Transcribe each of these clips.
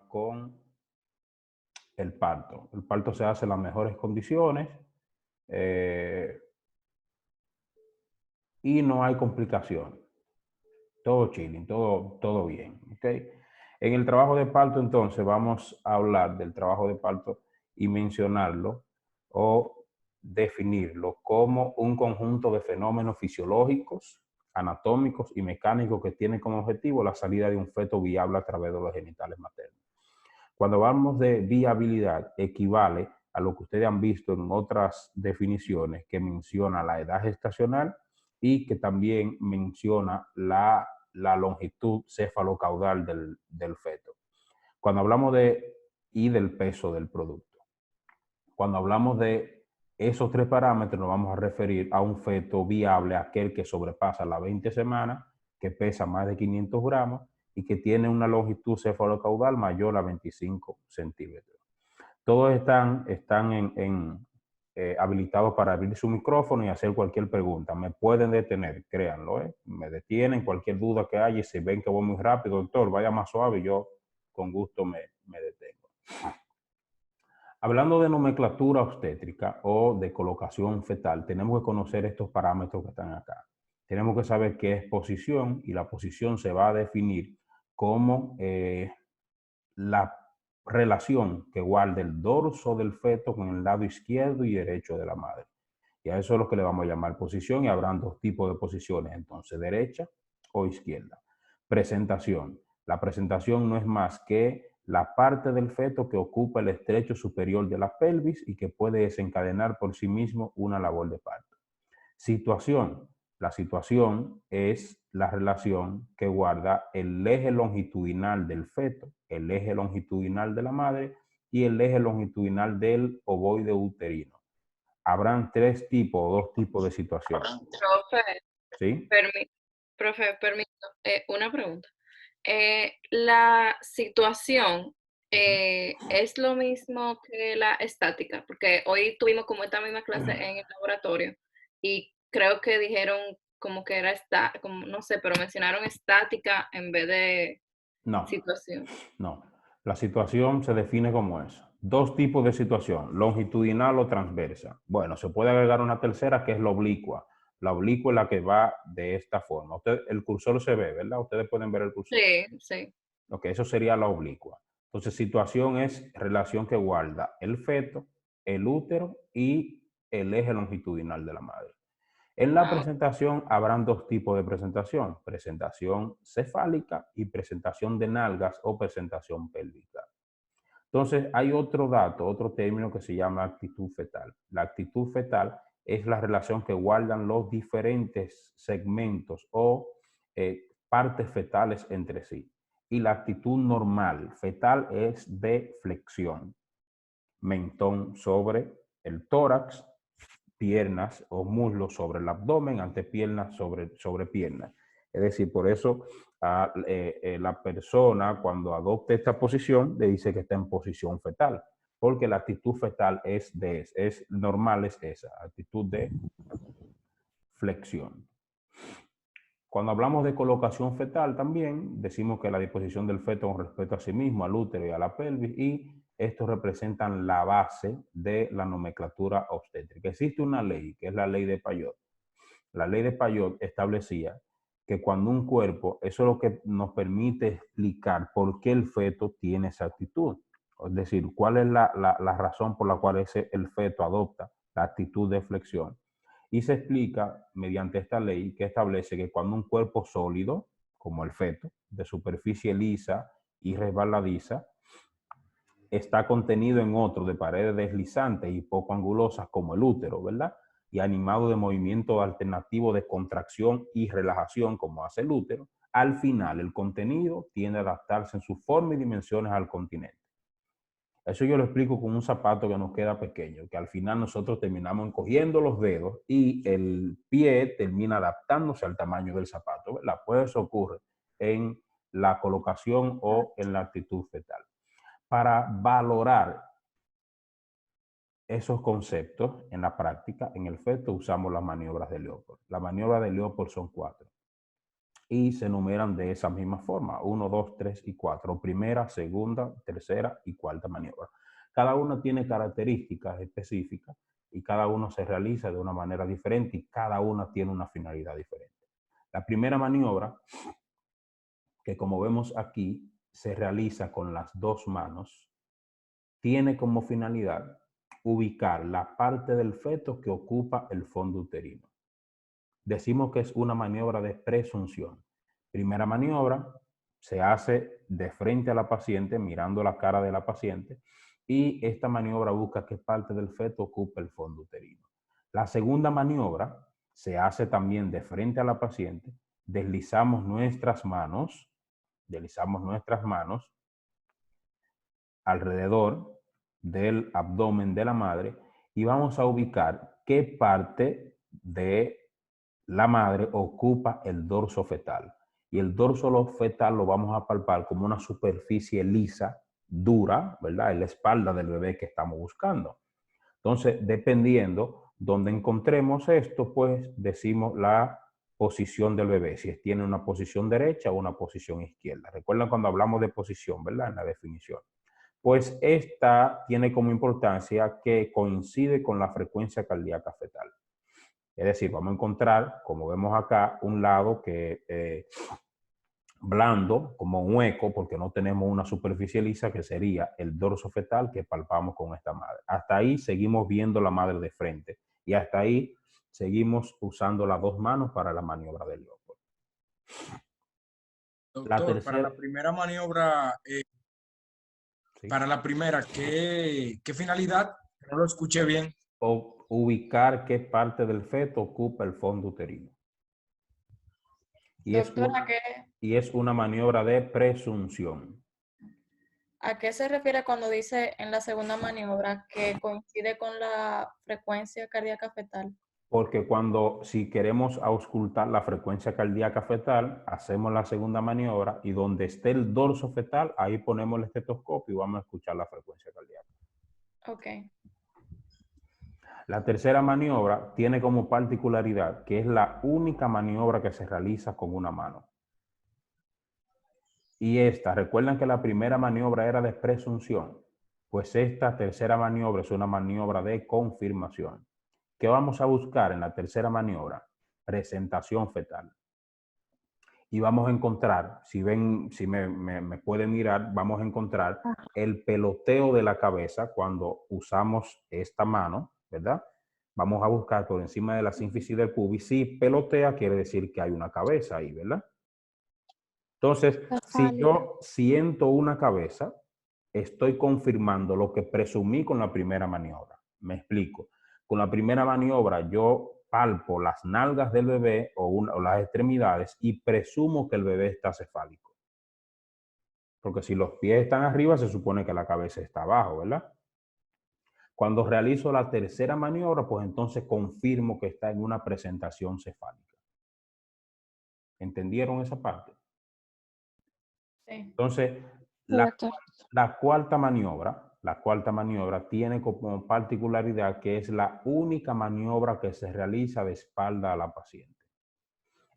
con el parto. El parto se hace en las mejores condiciones eh, y no hay complicaciones. Todo chilling, todo bien. ¿Okay? En el trabajo de parto, entonces, vamos a hablar del trabajo de parto y mencionarlo o definirlo como un conjunto de fenómenos fisiológicos, anatómicos y mecánicos que tienen como objetivo la salida de un feto viable a través de los genitales maternos. Cuando hablamos de viabilidad, equivale a lo que ustedes han visto en otras definiciones que menciona la edad gestacional y que también menciona la longitud cefalocaudal del feto. Cuando hablamos y del peso del producto. Cuando hablamos de esos tres parámetros, nos vamos a referir a un feto viable, aquel que sobrepasa las 20 semanas, que pesa más de 500 gramos y que tiene una longitud cefalocaudal mayor a 25 centímetros. Todos están habilitados para abrir su micrófono y hacer cualquier pregunta. Me pueden detener, créanlo, ¿eh? Me detienen, cualquier duda que haya, y si ven que voy muy rápido, doctor, vaya más suave, yo con gusto me detengo. Hablando de nomenclatura obstétrica o de colocación fetal, tenemos que conocer estos parámetros que están acá. Tenemos que saber qué es posición, y la posición se va a definir como la relación que guarda el dorso del feto con el lado izquierdo y derecho de la madre. Y a eso es lo que le vamos a llamar posición, y habrán dos tipos de posiciones, entonces, derecha o izquierda. Presentación. La presentación no es más que la parte del feto que ocupa el estrecho superior de la pelvis y que puede desencadenar por sí mismo una labor de parto. Situación. La situación es la relación que guarda el eje longitudinal del feto, el eje longitudinal de la madre y el eje longitudinal del ovoide uterino. Habrán tres tipos o dos tipos de situación. Profe, ¿Sí? permi profe, permiso, una pregunta. La situación, Ujú. ¿es lo mismo que la estática? Porque hoy tuvimos como esta misma clase en el laboratorio y creo que dijeron como que era como no sé, pero mencionaron estática en vez de No, situación. no. La situación se define como es. Dos tipos de situación, longitudinal o transversa. Bueno, se puede agregar una tercera que es la oblicua. La oblicua es la que va de esta forma. El cursor se ve, ¿verdad? Ustedes pueden ver el cursor. Sí, sí. Ok, eso sería la oblicua. Entonces, situación es relación que guarda el feto, el útero y el eje longitudinal de la madre. En la Ah, presentación habrán dos tipos de presentación: presentación cefálica y presentación de nalgas o presentación pélvica. Entonces, hay otro dato, otro término que se llama actitud fetal. La actitud fetal es la relación que guardan los diferentes segmentos o partes fetales entre sí. Y la actitud normal fetal es de flexión. Mentón sobre el tórax, piernas o muslos sobre el abdomen, antepiernas sobre piernas. Es decir, por eso la persona, cuando adopte esta posición, le dice que está en posición fetal, porque la actitud fetal es normal, es esa, actitud de flexión. Cuando hablamos de colocación fetal también decimos que la disposición del feto con respecto a sí mismo, al útero y a la pelvis, y estos representan la base de la nomenclatura obstétrica. Existe una ley, que es la ley de Payot. La ley de Payot establecía que cuando un cuerpo, eso es lo que nos permite explicar por qué el feto tiene esa actitud. Es decir, cuál es la razón por la cual el feto adopta la actitud de flexión. Y se explica mediante esta ley que establece que cuando un cuerpo sólido, como el feto, de superficie lisa y resbaladiza, está contenido en otro de paredes deslizantes y poco angulosas como el útero, ¿verdad? Y animado de movimiento alternativo de contracción y relajación como hace el útero, al final el contenido tiende a adaptarse en su forma y dimensiones al continente. Eso yo lo explico con un zapato que nos queda pequeño, que al final nosotros terminamos encogiendo los dedos y el pie termina adaptándose al tamaño del zapato, ¿verdad? Pues eso ocurre en la colocación o en la actitud fetal. Para valorar esos conceptos en la práctica, en el feto, usamos las maniobras de Leopold. Las maniobras de Leopold son cuatro. y se numeran de esa misma forma, 1, 2, 3 y 4, primera, segunda, tercera y cuarta maniobra. Cada una tiene características específicas y cada uno se realiza de una manera diferente y cada una tiene una finalidad diferente. La primera maniobra, que como vemos aquí, se realiza con las dos manos, tiene como finalidad ubicar la parte del feto que ocupa el fondo uterino. Decimos que es una maniobra de presunción. Primera maniobra se hace de frente a la paciente, mirando la cara de la paciente, y esta maniobra busca qué parte del feto ocupa el fondo uterino. La segunda maniobra se hace también de frente a la paciente, deslizamos nuestras manos alrededor del abdomen de la madre y vamos a ubicar qué parte de la madre ocupa el dorso fetal. Y el dorso fetal lo vamos a palpar como una superficie lisa, dura, ¿verdad? En la espalda del bebé que estamos buscando. Entonces, dependiendo donde encontremos esto, pues decimos la posición del bebé, si tiene una posición derecha o una posición izquierda. Recuerden cuando hablamos de posición, ¿verdad? En la definición. Pues esta tiene como importancia que coincide con la frecuencia cardíaca fetal. Es decir, vamos a encontrar, como vemos acá, un lado que blando, como un hueco, porque no tenemos una superficie lisa, que sería el dorso fetal que palpamos con esta madre. Hasta ahí seguimos viendo la madre de frente y hasta ahí seguimos usando las dos manos para la maniobra del Leopold. La Doctor, para la tercera, primera maniobra, sí, para la primera, ¿qué finalidad? No lo escuché bien. o ubicar qué parte del feto ocupa el fondo uterino. Y Doctora, y es una maniobra de presunción. ¿a qué se refiere cuando dice en la segunda maniobra que coincide con la frecuencia cardíaca fetal? Porque si queremos auscultar la frecuencia cardíaca fetal, hacemos la segunda maniobra y donde esté el dorso fetal, ahí ponemos el estetoscopio y vamos a escuchar la frecuencia cardíaca. Ok. La tercera maniobra tiene como particularidad que es la única maniobra que se realiza con una mano. Y recuerden que la primera maniobra era de presunción, pues esta tercera maniobra es una maniobra de confirmación. ¿Qué vamos a buscar en la tercera maniobra? Presentación fetal. Y vamos a encontrar, si me pueden mirar, vamos a encontrar el peloteo de la cabeza cuando usamos esta mano, ¿verdad? Vamos a buscar por encima de la sínfisis del pubis. Si pelotea, quiere decir que hay una cabeza ahí, ¿verdad? Entonces, si yo siento una cabeza, estoy confirmando lo que presumí con la primera maniobra. Me explico. Con la primera maniobra yo palpo las nalgas del bebé o las extremidades y presumo que el bebé está cefálico. Porque si los pies están arriba, se supone que la cabeza está abajo, ¿verdad? Cuando realizo la tercera maniobra, pues entonces confirmo que está en una presentación cefálica. ¿Entendieron esa parte? Sí. Entonces, la cuarta maniobra tiene como particularidad que es la única maniobra que se realiza de espalda a la paciente.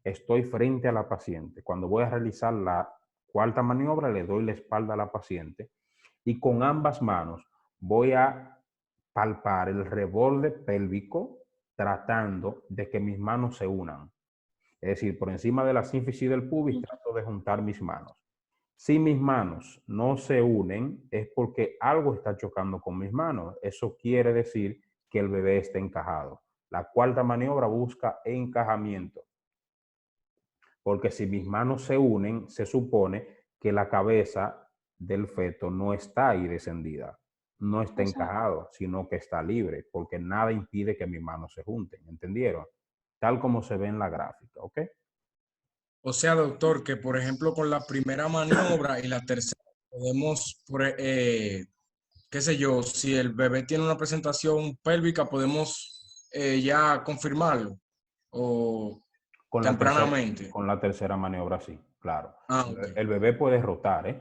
Estoy frente a la paciente. Cuando voy a realizar la cuarta maniobra, le doy la espalda a la paciente y con ambas manos voy a palpar el reborde pélvico tratando de que mis manos se unan. Es decir, por encima de la sínfisis del pubis trato de juntar mis manos. Si mis manos no se unen, es porque algo está chocando con mis manos. Eso quiere decir que el bebé está encajado. La cuarta maniobra busca encajamiento. Porque si mis manos se unen, se supone que la cabeza del feto no está ahí descendida, no está encajado, sino que está libre, porque nada impide que mis manos se junten. ¿Entendieron? Tal como se ve en la gráfica, ¿ok? O sea, doctor, que por ejemplo con la primera maniobra y la tercera podemos, qué sé yo, si el bebé tiene una presentación pélvica, podemos ya confirmarlo o tempranamente. Con la tercera maniobra, sí, claro. Ah, ok. El bebé puede rotar, ¿eh?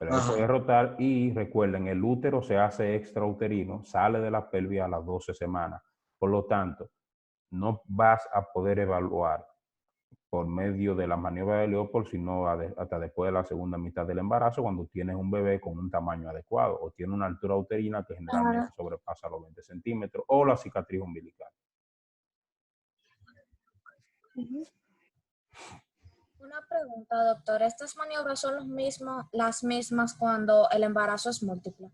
El bebé puede Ajá. rotar y recuerden, el útero se hace extrauterino, sale de la pelvis a las 12 semanas. Por lo tanto, no vas a poder evaluar por medio de la maniobra de Leopold, sino hasta después de la segunda mitad del embarazo, cuando tienes un bebé con un tamaño adecuado o tiene una altura uterina que generalmente sobrepasa los 20 centímetros o la cicatriz umbilical. Una pregunta, doctor. ¿Estas maniobras son las mismas cuando el embarazo es múltiple?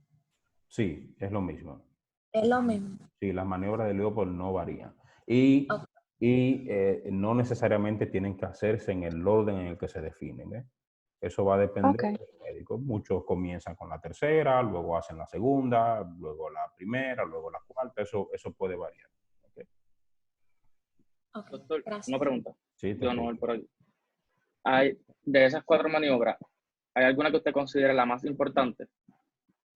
Sí, es lo mismo. Es lo mismo. Sí, las maniobras de Leopold no varían. Y no necesariamente tienen que hacerse en el orden en el que se definen. ¿Eh? Eso va a depender del médico. Muchos comienzan con la tercera, luego hacen la segunda, luego la primera, luego la cuarta. Eso puede variar. Doctor, Gracias. una pregunta. Sí, Yo no voy por ahí. De esas 4 maniobras, ¿hay alguna que usted considere la más importante?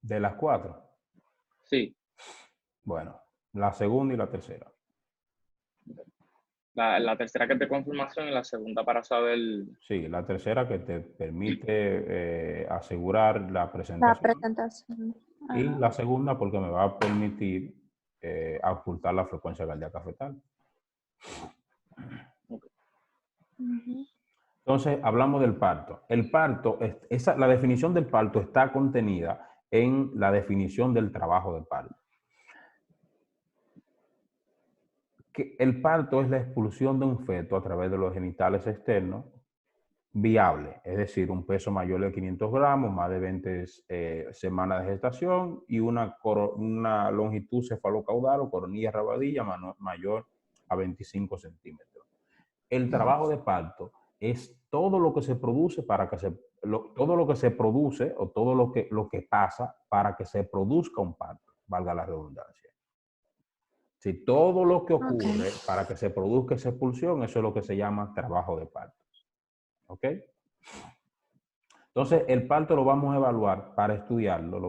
¿De las 4? Sí. Bueno, la segunda y la tercera. La tercera que es de confirmación y la segunda para saber... Sí, la tercera que te permite asegurar la presentación. Y la segunda porque me va a permitir ocultar la frecuencia cardíaca fetal. Entonces, hablamos del parto. El parto, la definición del parto está contenida en la definición del trabajo de parto. Que el parto es la expulsión de un feto a través de los genitales externos viable, es decir, un peso mayor de 500 gramos, más de 20 semanas de gestación y una longitud cefalocaudal o coronilla rabadilla mayor a 25 centímetros. El trabajo de parto es todo lo que se produce todo lo que se produce o todo lo que pasa para que se produzca un parto, valga la redundancia. Si todo lo que ocurre para que se produzca esa expulsión, eso es lo que se llama trabajo de parto. ¿Ok? Entonces, el parto lo vamos a evaluar para estudiarlo,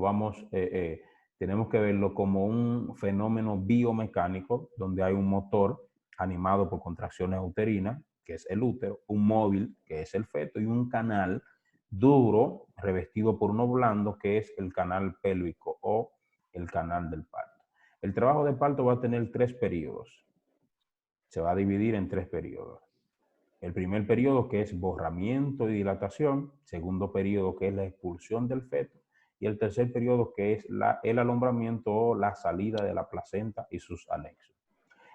tenemos que verlo como un fenómeno biomecánico donde hay un motor animado por contracciones uterinas, que es el útero, un móvil, que es el feto, y un canal duro revestido por uno blando, que es el canal pélvico o el canal del parto. El trabajo de parto va a tener 3 periodos. Se va a dividir en 3 periodos. El primer periodo, que es borramiento y dilatación. Segundo periodo, que es la expulsión del feto. Y el tercer periodo, que es el alumbramiento o la salida de la placenta y sus anexos.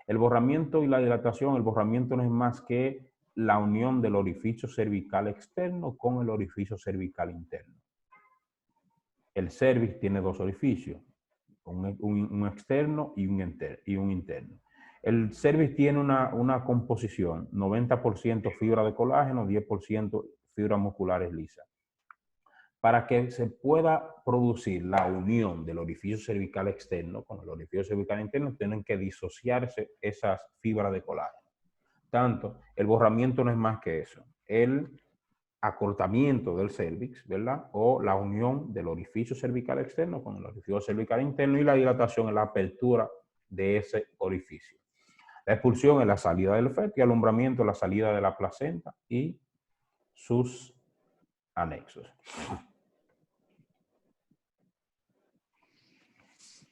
El borramiento y la dilatación, el borramiento no es más que la unión del orificio cervical externo con el orificio cervical interno. El cervix tiene 2 orificios, un externo y un interno. El cervix tiene una composición, 90% fibra de colágeno, 10% fibras musculares lisas. Para que se pueda producir la unión del orificio cervical externo con el orificio cervical interno, tienen que disociarse esas fibras de colágeno. Tanto, el borramiento no es más que eso. El acortamiento del cervix, ¿verdad? O la unión del orificio cervical externo con el orificio cervical interno, y la dilatación es la apertura de ese orificio. La expulsión es la salida del feto y alumbramiento es la salida de la placenta y sus anexos.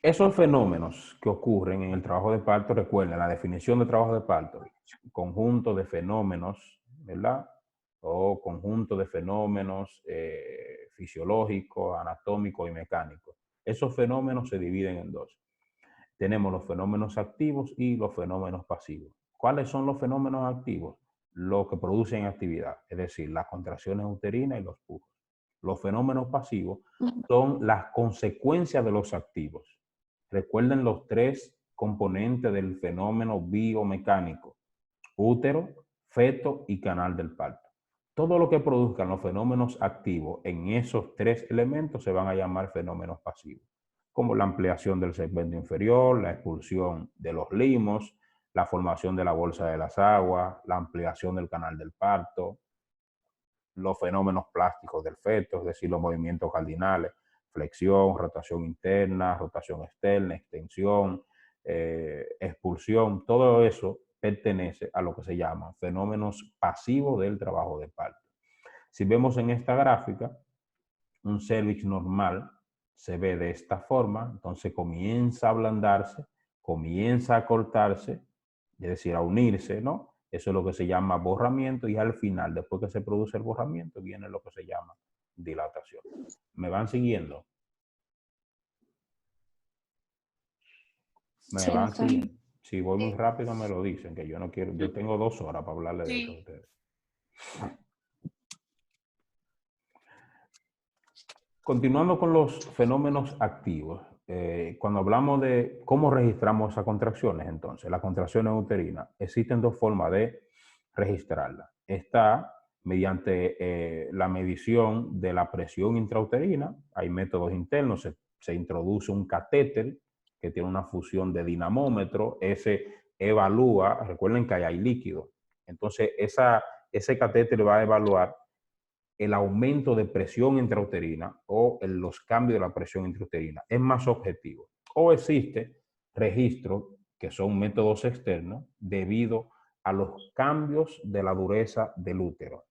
Esos fenómenos que ocurren en el trabajo de parto, recuerden, la definición de trabajo de parto, conjunto de fenómenos, ¿verdad? O conjunto de fenómenos fisiológicos, anatómicos y mecánicos. Esos fenómenos se dividen en 2. Tenemos los fenómenos activos y los fenómenos pasivos. ¿Cuáles son los fenómenos activos? Los que producen actividad, es decir, las contracciones uterinas y los pujos. Los fenómenos pasivos son las consecuencias de los activos. Recuerden los 3 componentes del fenómeno biomecánico: útero, feto y canal del parto. Todo lo que produzcan los fenómenos activos en esos 3 elementos se van a llamar fenómenos pasivos, como la ampliación del segmento inferior, la expulsión de los limos, la formación de la bolsa de las aguas, la ampliación del canal del parto, los fenómenos plásticos del feto, es decir, los movimientos cardinales, flexión, rotación interna, rotación externa, extensión, expulsión. Todo eso pertenece a lo que se llaman fenómenos pasivos del trabajo de parto. Si vemos en esta gráfica, un cervix normal se ve de esta forma, entonces comienza a ablandarse, comienza a cortarse, es decir, a unirse, ¿no? Eso es lo que se llama borramiento y al final, después que se produce el borramiento, viene lo que se llama dilatación. ¿Me van siguiendo? ¿Me Sí, van doctor. siguiendo? Si voy muy rápido me lo dicen, que yo no quiero, yo tengo 2 horas para hablarle de eso a ustedes. Continuando con los fenómenos activos, cuando hablamos de cómo registramos esas contracciones, entonces, las contracciones uterinas, existen 2 formas de registrarlas. Está mediante la medición de la presión intrauterina, hay métodos internos, se introduce un catéter que tiene una fusión de dinamómetro, ese evalúa, recuerden que ahí hay líquido, entonces ese catéter va a evaluar el aumento de presión intrauterina o los cambios de la presión intrauterina. Es más objetivo. O existe registro, que son métodos externos, debido a los cambios de la dureza del útero.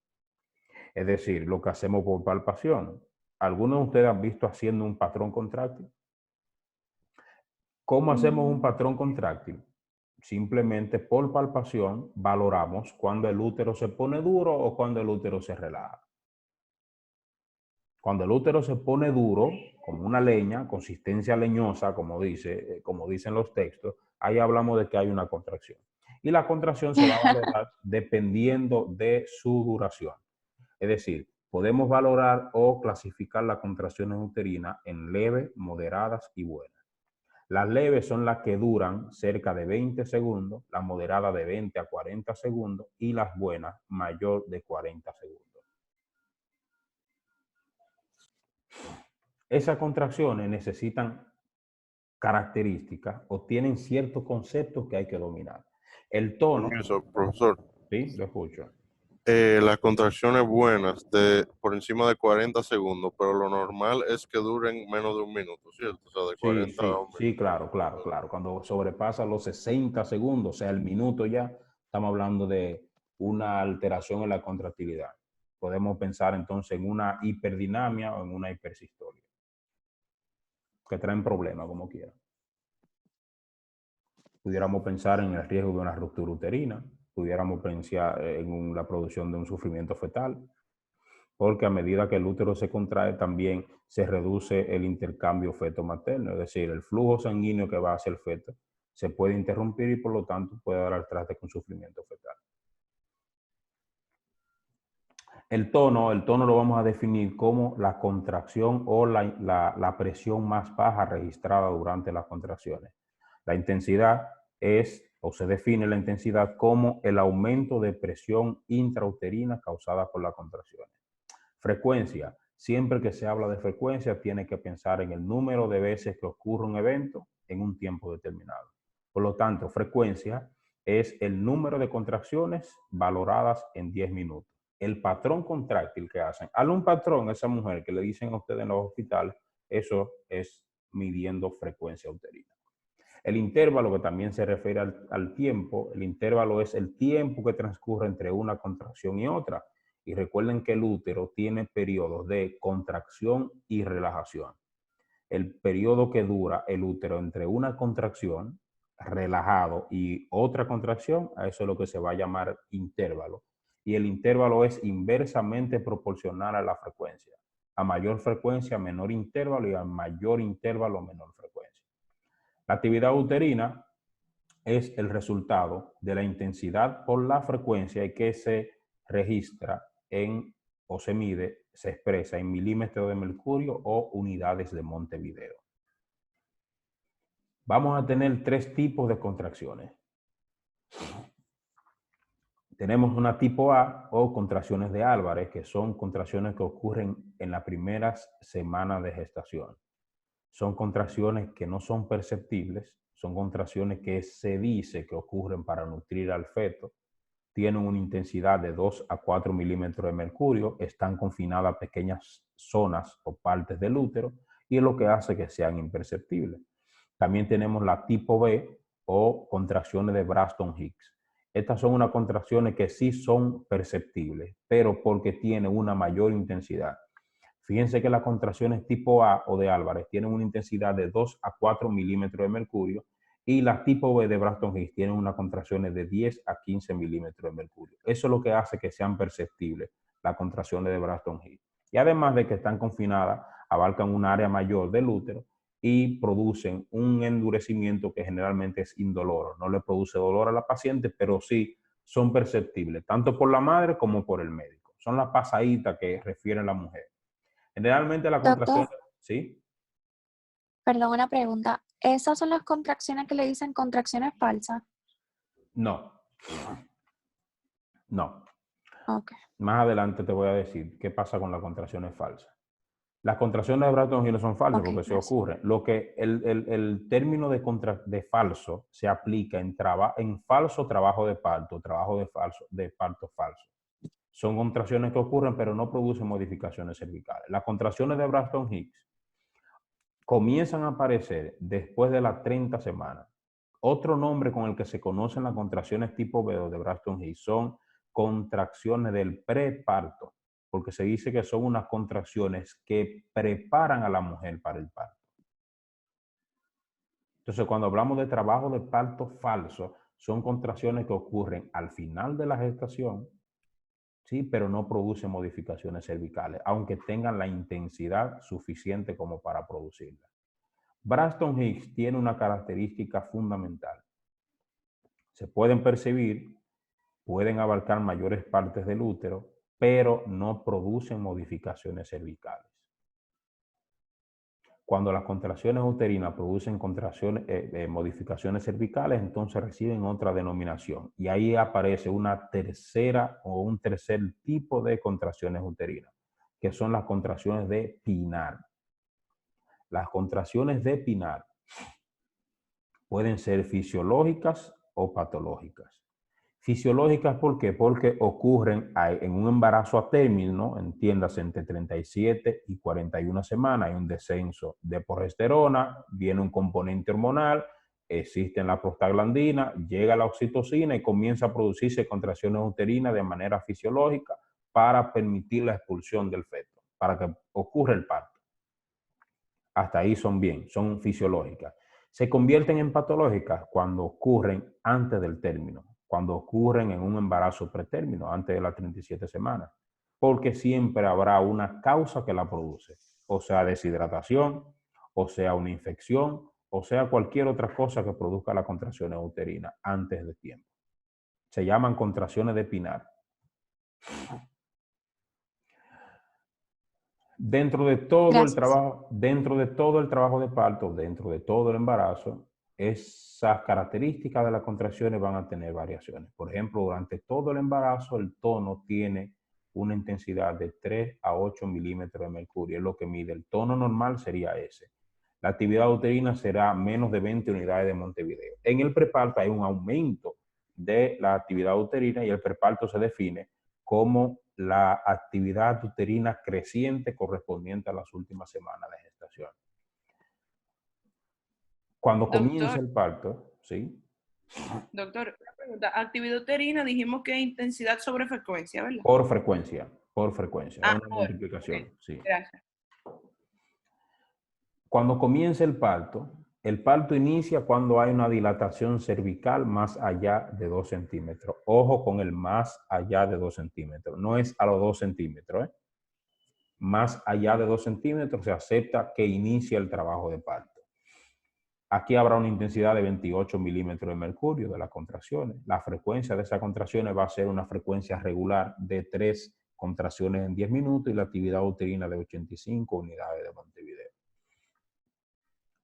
Es decir, lo que hacemos por palpación. ¿Algunos de ustedes han visto haciendo un patrón contráctil? ¿Cómo hacemos un patrón contráctil? Simplemente por palpación valoramos cuando el útero se pone duro o cuando el útero se relaja. Cuando el útero se pone duro, como una leña, consistencia leñosa, como dicen los textos, ahí hablamos de que hay una contracción. Y la contracción se va a valorar dependiendo de su duración. Es decir, podemos valorar o clasificar las contracciones uterinas en leves, moderadas y buenas. Las leves son las que duran cerca de 20 segundos, las moderadas de 20 a 40 segundos y las buenas mayor de 40 segundos. Esas contracciones necesitan características o tienen ciertos conceptos que hay que dominar. El tono... Permiso, profesor. Sí, lo escucho. Las contracciones buenas por encima de 40 segundos, pero lo normal es que duren menos de un minuto, ¿cierto? O sea, de 40 a un minuto. Sí, claro. Cuando sobrepasa los 60 segundos, o sea, el minuto ya, estamos hablando de una alteración en la contractilidad. Podemos pensar entonces en una hiperdinamia o en una hipersistolia, que traen problemas como quiera. Pudiéramos pensar en el riesgo de una ruptura uterina, pudiéramos pensar en la producción de un sufrimiento fetal, porque a medida que el útero se contrae también se reduce el intercambio feto-materno, es decir, el flujo sanguíneo que va hacia el feto se puede interrumpir y por lo tanto puede dar al traste con sufrimiento fetal. El tono lo vamos a definir como la contracción o la presión más baja registrada durante las contracciones. La intensidad se define la intensidad como el aumento de presión intrauterina causada por las contracciones. Frecuencia. Siempre que se habla de frecuencia, tiene que pensar en el número de veces que ocurre un evento en un tiempo determinado. Por lo tanto, frecuencia es el número de contracciones valoradas en 10 minutos. El patrón contráctil que hacen. Hazle un patrón a esa mujer que le dicen a ustedes en los hospitales, eso es midiendo frecuencia uterina. El intervalo, que también se refiere al tiempo, el intervalo es el tiempo que transcurre entre una contracción y otra. Y recuerden que el útero tiene periodos de contracción y relajación. El periodo que dura el útero entre una contracción, relajado, y otra contracción, a eso es lo que se va a llamar intervalo. Y el intervalo es inversamente proporcional a la frecuencia. A mayor frecuencia, menor intervalo, y a mayor intervalo, menor frecuencia. La actividad uterina es el resultado de la intensidad por la frecuencia y que se registra o se mide, se expresa en milímetros de mercurio o unidades de Montevideo. Vamos a tener 3 tipos de contracciones. Tenemos una tipo A o contracciones de Álvarez, que son contracciones que ocurren en las primeras semanas de gestación. Son contracciones que no son perceptibles, son contracciones que se dice que ocurren para nutrir al feto, tienen una intensidad de 2 a 4 milímetros de mercurio, están confinadas a pequeñas zonas o partes del útero y es lo que hace que sean imperceptibles. También tenemos la tipo B o contracciones de Braxton-Hicks. Estas son unas contracciones que sí son perceptibles, pero porque tienen una mayor intensidad. Fíjense que las contracciones tipo A o de Álvarez tienen una intensidad de 2 a 4 milímetros de mercurio y las tipo B de Braxton Hicks tienen unas contracciones de 10 a 15 milímetros de mercurio. Eso es lo que hace que sean perceptibles las contracciones de Braxton Hicks. Y además de que están confinadas, abarcan un área mayor del útero y producen un endurecimiento que generalmente es indoloro. No le produce dolor a la paciente, pero sí son perceptibles, tanto por la madre como por el médico. Son las pasaditas que refiere la mujer. Generalmente la contracción, Doctor, ¿sí? perdón, una pregunta. ¿Esas son las contracciones que le dicen contracciones falsas? No, no. Ok. Más adelante te voy a decir qué pasa con las contracciones falsas. Las contracciones de Braxton Hicks no son falsas Ok, porque se gracias. ocurre. Lo que el término de falso se aplica en falso trabajo de parto, de parto falso. Son contracciones que ocurren pero no producen modificaciones cervicales. Las contracciones de Braxton Hicks comienzan a aparecer después de las 30 semanas. Otro nombre con el que se conocen las contracciones tipo B de Braxton Hicks son contracciones del preparto, porque se dice que son unas contracciones que preparan a la mujer para el parto. Entonces, cuando hablamos de trabajo de parto falso, son contracciones que ocurren al final de la gestación, sí, pero no producen modificaciones cervicales, aunque tengan la intensidad suficiente como para producirlas. Braxton Hicks tiene una característica fundamental. Se pueden percibir, pueden abarcar mayores partes del útero, pero no producen modificaciones cervicales. Cuando las contracciones uterinas producen modificaciones cervicales, entonces reciben otra denominación. Y ahí aparece una tercera o un tercer tipo de contracciones uterinas, que son las contracciones de Pinar. Las contracciones de Pinar pueden ser fisiológicas o patológicas. Fisiológicas, ¿por qué? Porque ocurren en un embarazo a término, entiéndase, entre 37 y 41 semanas, hay un descenso de progesterona, viene un componente hormonal, existe la prostaglandina, llega la oxitocina y comienza a producirse contracciones uterinas de manera fisiológica para permitir la expulsión del feto, para que ocurra el parto. Hasta ahí son bien, son fisiológicas. Se convierten en patológicas cuando ocurren antes del término, cuando ocurren en un embarazo pretérmino, antes de las 37 semanas, porque siempre habrá una causa que la produce, o sea, deshidratación, o sea, una infección, o sea, cualquier otra cosa que produzca la contracción uterina antes de tiempo. Se llaman contracciones de Pinar. Dentro de todo el Gracias. trabajo, dentro de todo el trabajo de parto, dentro de todo el embarazo, esas características de las contracciones van a tener variaciones. Por ejemplo, durante todo el embarazo, el tono tiene una intensidad de 3 a 8 milímetros de mercurio, es lo que mide. El tono normal sería ese. La actividad uterina será menos de 20 unidades de Montevideo. En el preparto hay un aumento de la actividad uterina y el preparto se define como la actividad uterina creciente correspondiente a las últimas semanas de gestación. Cuando comienza Doctor, el parto, ¿sí? doctor, una pregunta. Actividad uterina dijimos que es intensidad sobre frecuencia, ¿verdad? Por frecuencia, es Ah, una ahora. multiplicación, Ok, sí. gracias. Cuando comienza el parto inicia cuando hay una dilatación cervical más allá de 2 centímetros. Ojo con el más allá de 2 centímetros, no es a los 2 centímetros, ¿eh? Más allá de 2 centímetros se acepta que inicia el trabajo de parto. Aquí habrá una intensidad de 28 milímetros de mercurio de las contracciones. La frecuencia de esas contracciones va a ser una frecuencia regular de 3 contracciones en 10 minutos y la actividad uterina de 85 unidades de Montevideo.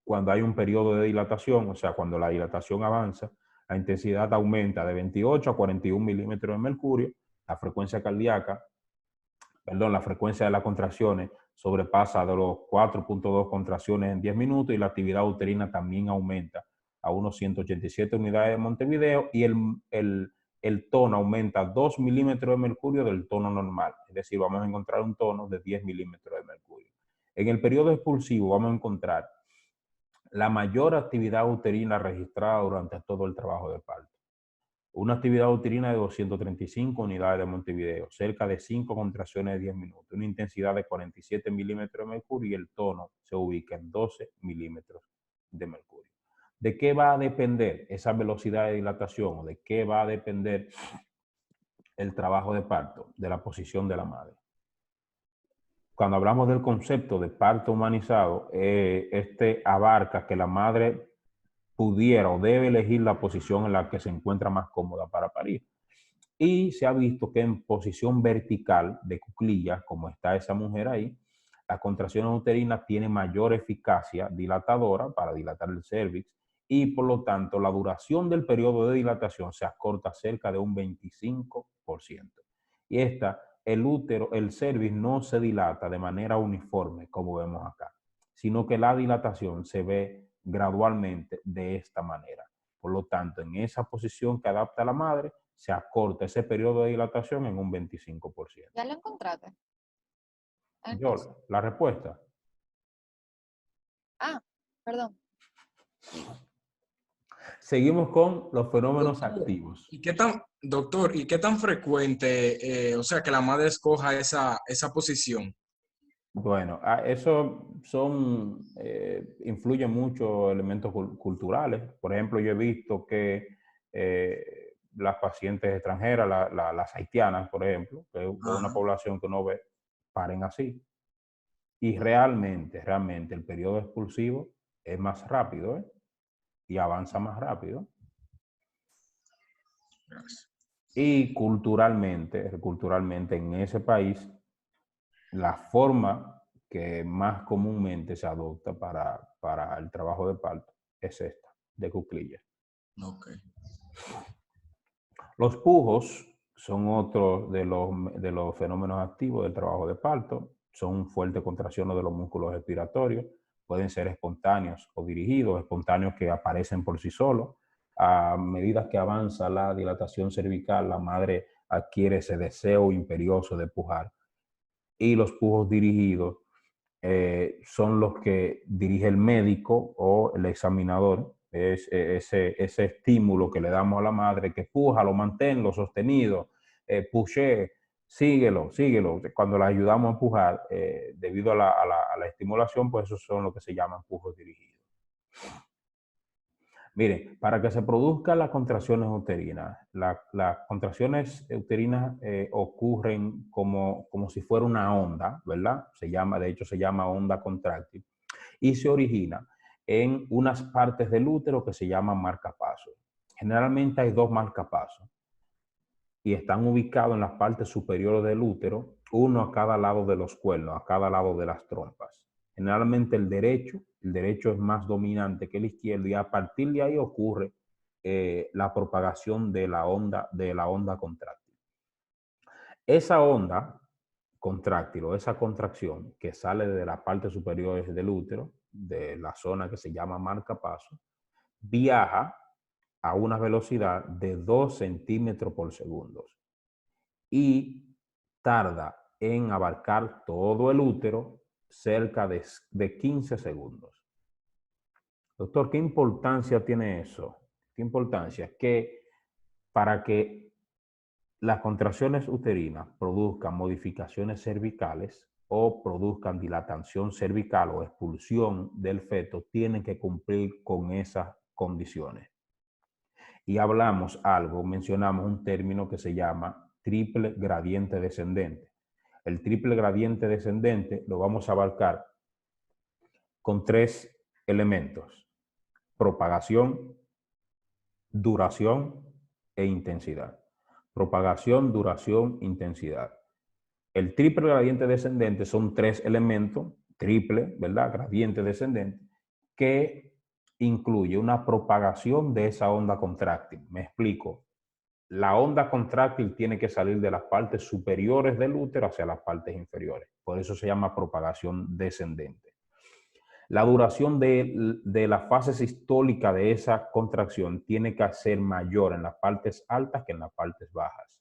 Cuando hay un periodo de dilatación, o sea, cuando la dilatación avanza, la intensidad aumenta de 28 a 41 milímetros de mercurio, la frecuencia cardíaca, la frecuencia de las contracciones sobrepasa de los 4.2 contracciones en 10 minutos y la actividad uterina también aumenta a unos 187 unidades de Montevideo y el tono aumenta 2 milímetros de mercurio del tono normal. Es decir, vamos a encontrar un tono de 10 milímetros de mercurio. En el periodo expulsivo vamos a encontrar la mayor actividad uterina registrada durante todo el trabajo de parto. Una actividad uterina de 235 unidades de Montevideo, cerca de 5 contracciones de 10 minutos, una intensidad de 47 milímetros de mercurio y el tono se ubica en 12 milímetros de mercurio. ¿De qué va a depender esa velocidad de dilatación o de qué va a depender el trabajo de parto? De la posición de la madre. Cuando hablamos del concepto de parto humanizado, este abarca que la madre pudiera o debe elegir la posición en la que se encuentra más cómoda para parir. Y se ha visto que en posición vertical de cuclillas, como está esa mujer ahí, la contracción uterina tiene mayor eficacia dilatadora para dilatar el cervix y por lo tanto la duración del periodo de dilatación se acorta cerca de un 25%. Y el útero, el cervix no se dilata de manera uniforme como vemos acá, sino que la dilatación se ve gradualmente de esta manera. Por lo tanto, en esa posición que adapta la madre, se acorta ese periodo de dilatación en un 25%. ¿Ya lo encontraste? Yo, la respuesta. Ah, perdón. Seguimos con los fenómenos activos. ¿Y doctor, y qué tan frecuente, o sea, que la madre escoja esa posición? Bueno, eso influyen mucho elementos culturales. Por ejemplo, yo he visto que las pacientes extranjeras, las haitianas, por ejemplo, que es una población que uno ve, paren así. Y realmente el periodo expulsivo es más rápido, ¿eh? Y avanza más rápido. Gracias. Y culturalmente en ese país, la forma que más comúnmente se adopta para el trabajo de parto es esta, de cuclillas. Okay. Los pujos son otro de los fenómenos activos del trabajo de parto. Son fuertes contracciones de los músculos respiratorios. Pueden ser espontáneos o dirigidos, espontáneos que aparecen por sí solos. A medida que avanza la dilatación cervical, la madre adquiere ese deseo imperioso de pujar. Y los pujos dirigidos son los que dirige el médico o el examinador. Es ese estímulo que le damos a la madre, que pújalo, manténlo sostenido, puché, síguelo. Cuando la ayudamos a empujar, debido a la estimulación, pues esos son lo que se llaman pujos dirigidos. Miren, para que se produzcan las contracciones uterinas, las contracciones uterinas ocurren como si fuera una onda, ¿verdad? De hecho, se llama onda contráctil. Y se origina en unas partes del útero que se llaman marcapasos. Generalmente hay dos marcapasos y están ubicados en las partes superiores del útero, uno a cada lado de los cuernos, a cada lado de las trompas. Generalmente el derecho es más dominante que el izquierdo y a partir de ahí ocurre la propagación de la onda contráctil. Esa onda contráctil o esa contracción que sale de la parte superior del útero, de la zona que se llama marcapaso, viaja a una velocidad de 2 centímetros por segundo y tarda en abarcar todo el útero cerca de 15 segundos. Doctor, ¿qué importancia tiene eso? ¿Qué importancia? Que para que las contracciones uterinas produzcan modificaciones cervicales o produzcan dilatación cervical o expulsión del feto, tienen que cumplir con esas condiciones. Y mencionamos un término que se llama triple gradiente descendente. El triple gradiente descendente lo vamos a abarcar con 3 elementos: propagación, duración e intensidad. Propagación, duración, intensidad. El triple gradiente descendente son 3 elementos, triple, ¿verdad? Gradiente descendente, que incluye una propagación de esa onda contráctil. Me explico. La onda contráctil tiene que salir de las partes superiores del útero hacia las partes inferiores. Por eso se llama propagación descendente. La duración de la fase sistólica de esa contracción tiene que ser mayor en las partes altas que en las partes bajas.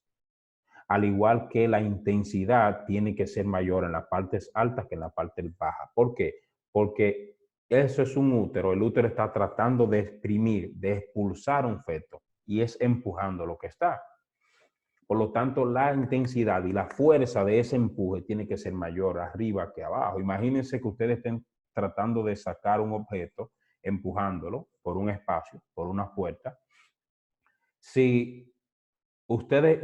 Al igual que la intensidad tiene que ser mayor en las partes altas que en las partes bajas. ¿Por qué? Porque eso es un útero. El útero está tratando de exprimir, de expulsar un feto y es empujando lo que está. Por lo tanto, la intensidad y la fuerza de ese empuje tiene que ser mayor arriba que abajo. Imagínense que ustedes estén tratando de sacar un objeto empujándolo por un espacio, por una puerta. Si ustedes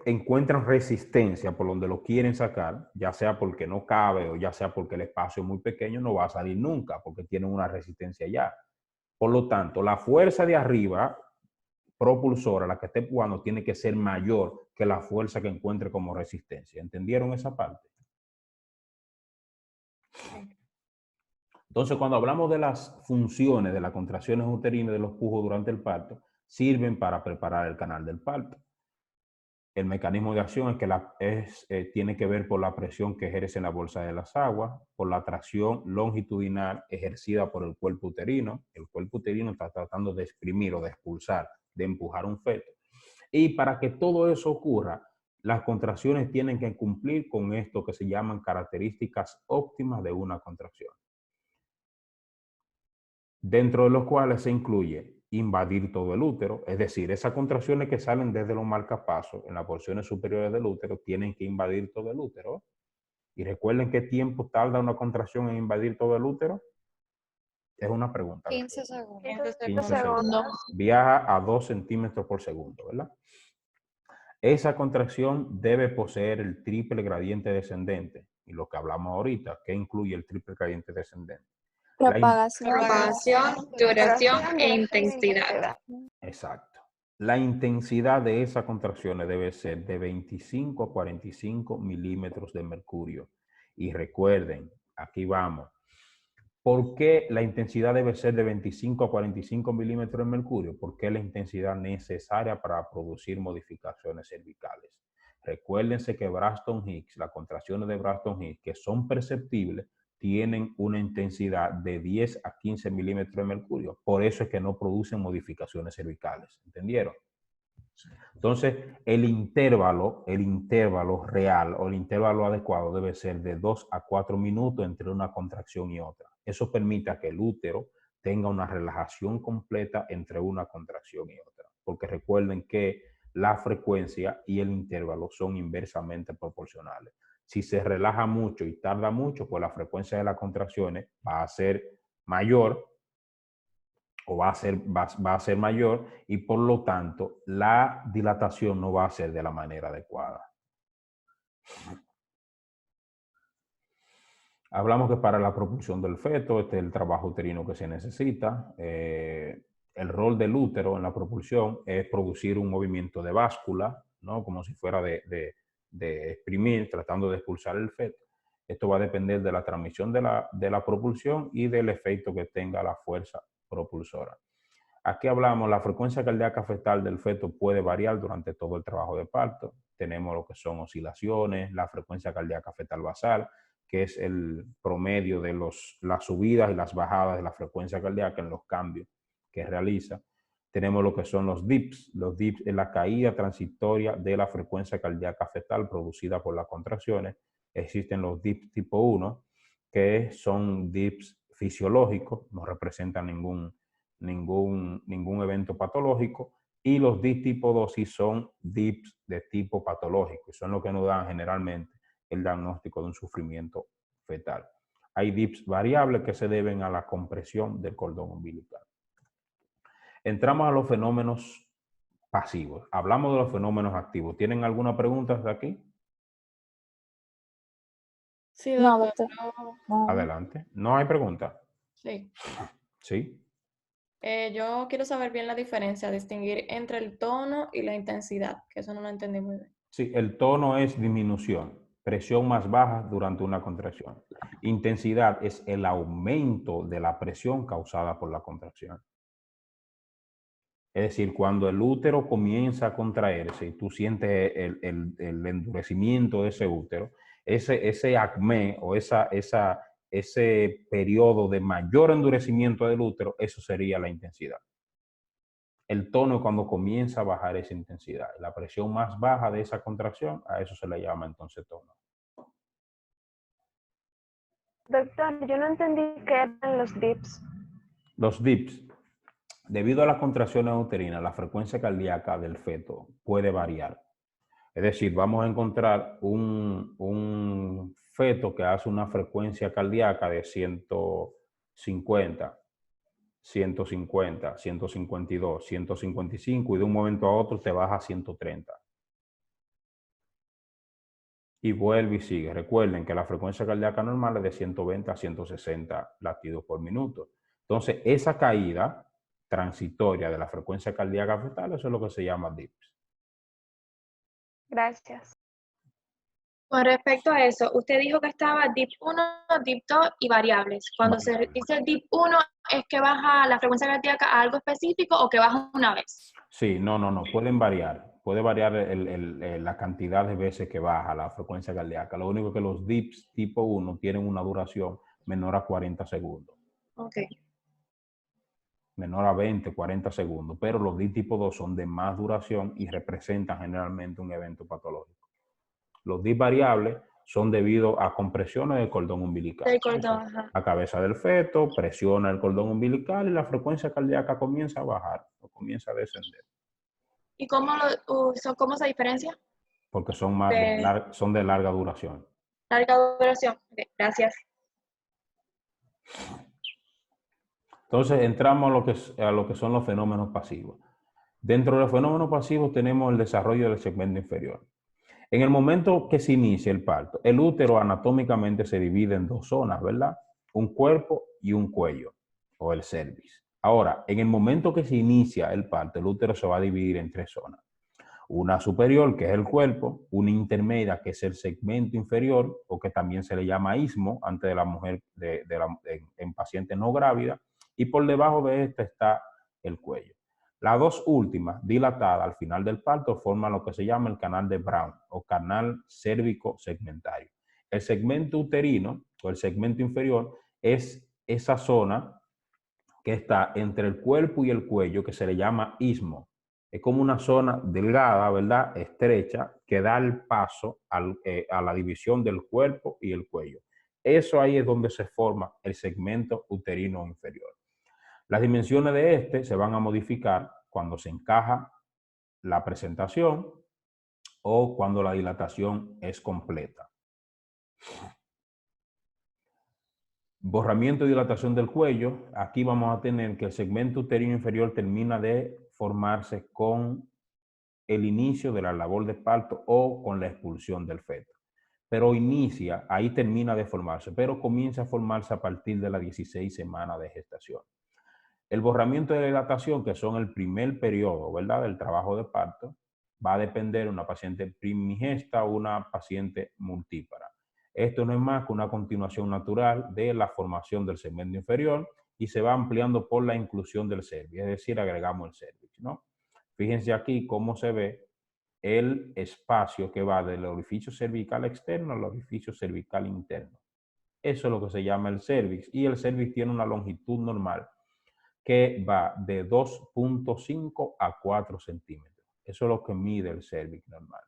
encuentran resistencia por donde lo quieren sacar, ya sea porque no cabe o ya sea porque el espacio es muy pequeño, no va a salir nunca porque tienen una resistencia ya. Por lo tanto, la fuerza de arriba propulsora, la que esté empujando, tiene que ser mayor que la fuerza que encuentre como resistencia. ¿Entendieron esa parte? Entonces, cuando hablamos de las funciones de las contracciones uterinas de los pujos durante el parto, sirven para preparar el canal del parto. El mecanismo de acción es que tiene que ver por la presión que ejerce en la bolsa de las aguas, por la tracción longitudinal ejercida por el cuerpo uterino. El cuerpo uterino está tratando de exprimir o de expulsar, de empujar un feto. Y para que todo eso ocurra, las contracciones tienen que cumplir con esto que se llaman características óptimas de una contracción, dentro de los cuales se incluye invadir todo el útero, es decir, esas contracciones que salen desde los marcapasos en las porciones superiores del útero tienen que invadir todo el útero. Y recuerden qué tiempo tarda una contracción en invadir todo el útero. Es una pregunta. 15 segundos. 15 segundos. Viaja a 2 centímetros por segundo, ¿verdad? Esa contracción debe poseer el triple gradiente descendente. Y lo que hablamos ahorita, ¿qué incluye el triple gradiente descendente? Propagación, duración e intensidad. Exacto. La intensidad de esas contracciones debe ser de 25 a 45 milímetros de mercurio. Y recuerden, aquí vamos. ¿Por qué la intensidad debe ser de 25 a 45 milímetros de mercurio? Porque es la intensidad necesaria para producir modificaciones cervicales. Recuérdense que Braxton Hicks, las contracciones de Braxton Hicks, que son perceptibles, tienen una intensidad de 10 a 15 milímetros de mercurio. Por eso es que no producen modificaciones cervicales. ¿Entendieron? Entonces, el intervalo real o el intervalo adecuado debe ser de 2 a 4 minutos entre una contracción y otra. Eso permite que el útero tenga una relajación completa entre una contracción y otra. Porque recuerden que la frecuencia y el intervalo son inversamente proporcionales. Si se relaja mucho y tarda mucho, pues la frecuencia de las contracciones va a ser mayor o va a ser mayor y por lo tanto la dilatación no va a ser de la manera adecuada. Hablamos que para la propulsión del feto, este es el trabajo uterino que se necesita. El rol del útero en la propulsión es producir un movimiento de báscula, ¿no? Como si fuera de exprimir, tratando de expulsar el feto. Esto va a depender de la transmisión de la propulsión y del efecto que tenga la fuerza propulsora. Aquí hablamos, la frecuencia cardíaca fetal del feto puede variar durante todo el trabajo de parto. Tenemos lo que son oscilaciones, la frecuencia cardíaca fetal basal, que es el promedio de las subidas y las bajadas de la frecuencia cardíaca en los cambios que realiza. Tenemos lo que son los dips. Los dips es la caída transitoria de la frecuencia cardíaca fetal producida por las contracciones. Existen los dips tipo 1, que son dips fisiológicos, no representan ningún evento patológico, y los dips tipo 2 sí son dips de tipo patológico, y son los que nos dan generalmente el diagnóstico de un sufrimiento fetal. Hay dips variables que se deben a la compresión del cordón umbilical. Entramos a los fenómenos pasivos. Hablamos de los fenómenos activos. ¿Tienen alguna pregunta de aquí? Sí, No, doctor. No. Adelante. ¿No hay pregunta? Sí. Sí. Yo quiero saber bien la diferencia, distinguir entre el tono y la intensidad, que eso no lo entendí muy bien. Sí, el tono es disminución, presión más baja durante una contracción. Intensidad es el aumento de la presión causada por la contracción. Es decir, cuando el útero comienza a contraerse y tú sientes el endurecimiento de ese útero, ese acné o ese periodo de mayor endurecimiento del útero, eso sería la intensidad. El tono es cuando comienza a bajar esa intensidad. La presión más baja de esa contracción, a eso se le llama entonces tono. Doctor, yo no entendí qué eran los dips. Los dips, debido a las contracciones uterinas, la frecuencia cardíaca del feto puede variar. Es decir, vamos a encontrar un feto que hace una frecuencia cardíaca de 150, 150, 152, 155 y de un momento a otro te baja a 130. Y vuelve y sigue. Recuerden que la frecuencia cardíaca normal es de 120 a 160 latidos por minuto. Entonces, esa caída transitoria de la frecuencia cardíaca fetal, eso es lo que se llama DIPS. Gracias. Con respecto a eso, usted dijo que estaba DIP 1, DIP 2 y variables. Cuando se Variable. dice DIP 1, ¿es que baja la frecuencia cardíaca a algo específico o que baja una vez? Sí, no, pueden variar. Puede variar la cantidad de veces que baja la frecuencia cardíaca. Lo único que los DIPS tipo 1 tienen una duración menor a 40 segundos. Ok. Menor a 20, 40 segundos. Pero los DIPS tipo 2 son de más duración y representan generalmente un evento patológico. Los DIPS variables son debido a compresiones del cordón umbilical. Del cordón, ajá. La cabeza del feto presiona el cordón umbilical y la frecuencia cardíaca comienza a bajar o comienza a descender. ¿Y cómo se diferencia? Porque son, son de larga duración. Larga duración. Ok, gracias. Entonces entramos a lo que son los fenómenos pasivos. Dentro de los fenómenos pasivos tenemos el desarrollo del segmento inferior. En el momento que se inicia el parto, el útero anatómicamente se divide en dos zonas, ¿verdad? Un cuerpo y un cuello, o el cervix. Ahora, en el momento que se inicia el parto, el útero se va a dividir en tres zonas. Una superior, que es el cuerpo, una intermedia, que es el segmento inferior, o que también se le llama istmo, antes de la mujer en paciente no grávida, y por debajo de esta está el cuello. Las dos últimas, dilatadas al final del parto, forman lo que se llama el canal de Brown o canal cérvico-segmentario. El segmento uterino o el segmento inferior es esa zona que está entre el cuerpo y el cuello que se le llama istmo. Es como una zona delgada, ¿verdad? Estrecha, que da el paso a la división del cuerpo y el cuello. Eso ahí es donde se forma el segmento uterino inferior. Las dimensiones de este se van a modificar cuando se encaja la presentación o cuando la dilatación es completa. Borramiento y dilatación del cuello. Aquí vamos a tener que el segmento uterino inferior termina de formarse con el inicio de la labor de parto o con la expulsión del feto. Pero inicia, ahí termina de formarse, pero comienza a formarse a partir de las 16 semanas de gestación. El borramiento y la dilatación, que son el primer periodo, ¿verdad?, del trabajo de parto, va a depender de una paciente primigesta o una paciente multípara. Esto no es más que una continuación natural de la formación del segmento inferior y se va ampliando por la inclusión del cervix, es decir, agregamos el cervix, ¿no? Fíjense aquí cómo se ve el espacio que va del orificio cervical externo al orificio cervical interno. Eso es lo que se llama el cervix y el cervix tiene una longitud normal que va de 2.5 a 4 centímetros. Eso es lo que mide el cervix normal.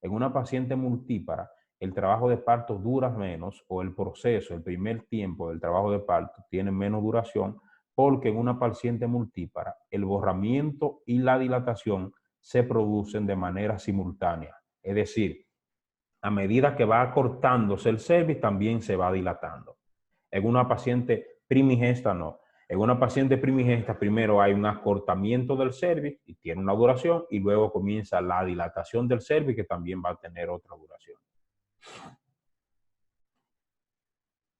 En una paciente multípara, el trabajo de parto dura menos o el proceso, el primer tiempo del trabajo de parto tiene menos duración porque en una paciente multípara el borramiento y la dilatación se producen de manera simultánea. Es decir, a medida que va acortándose el cervix también se va dilatando. En una paciente primigesta no. En una paciente primigesta primero hay un acortamiento del cervix y tiene una duración y luego comienza la dilatación del cervix que también va a tener otra duración.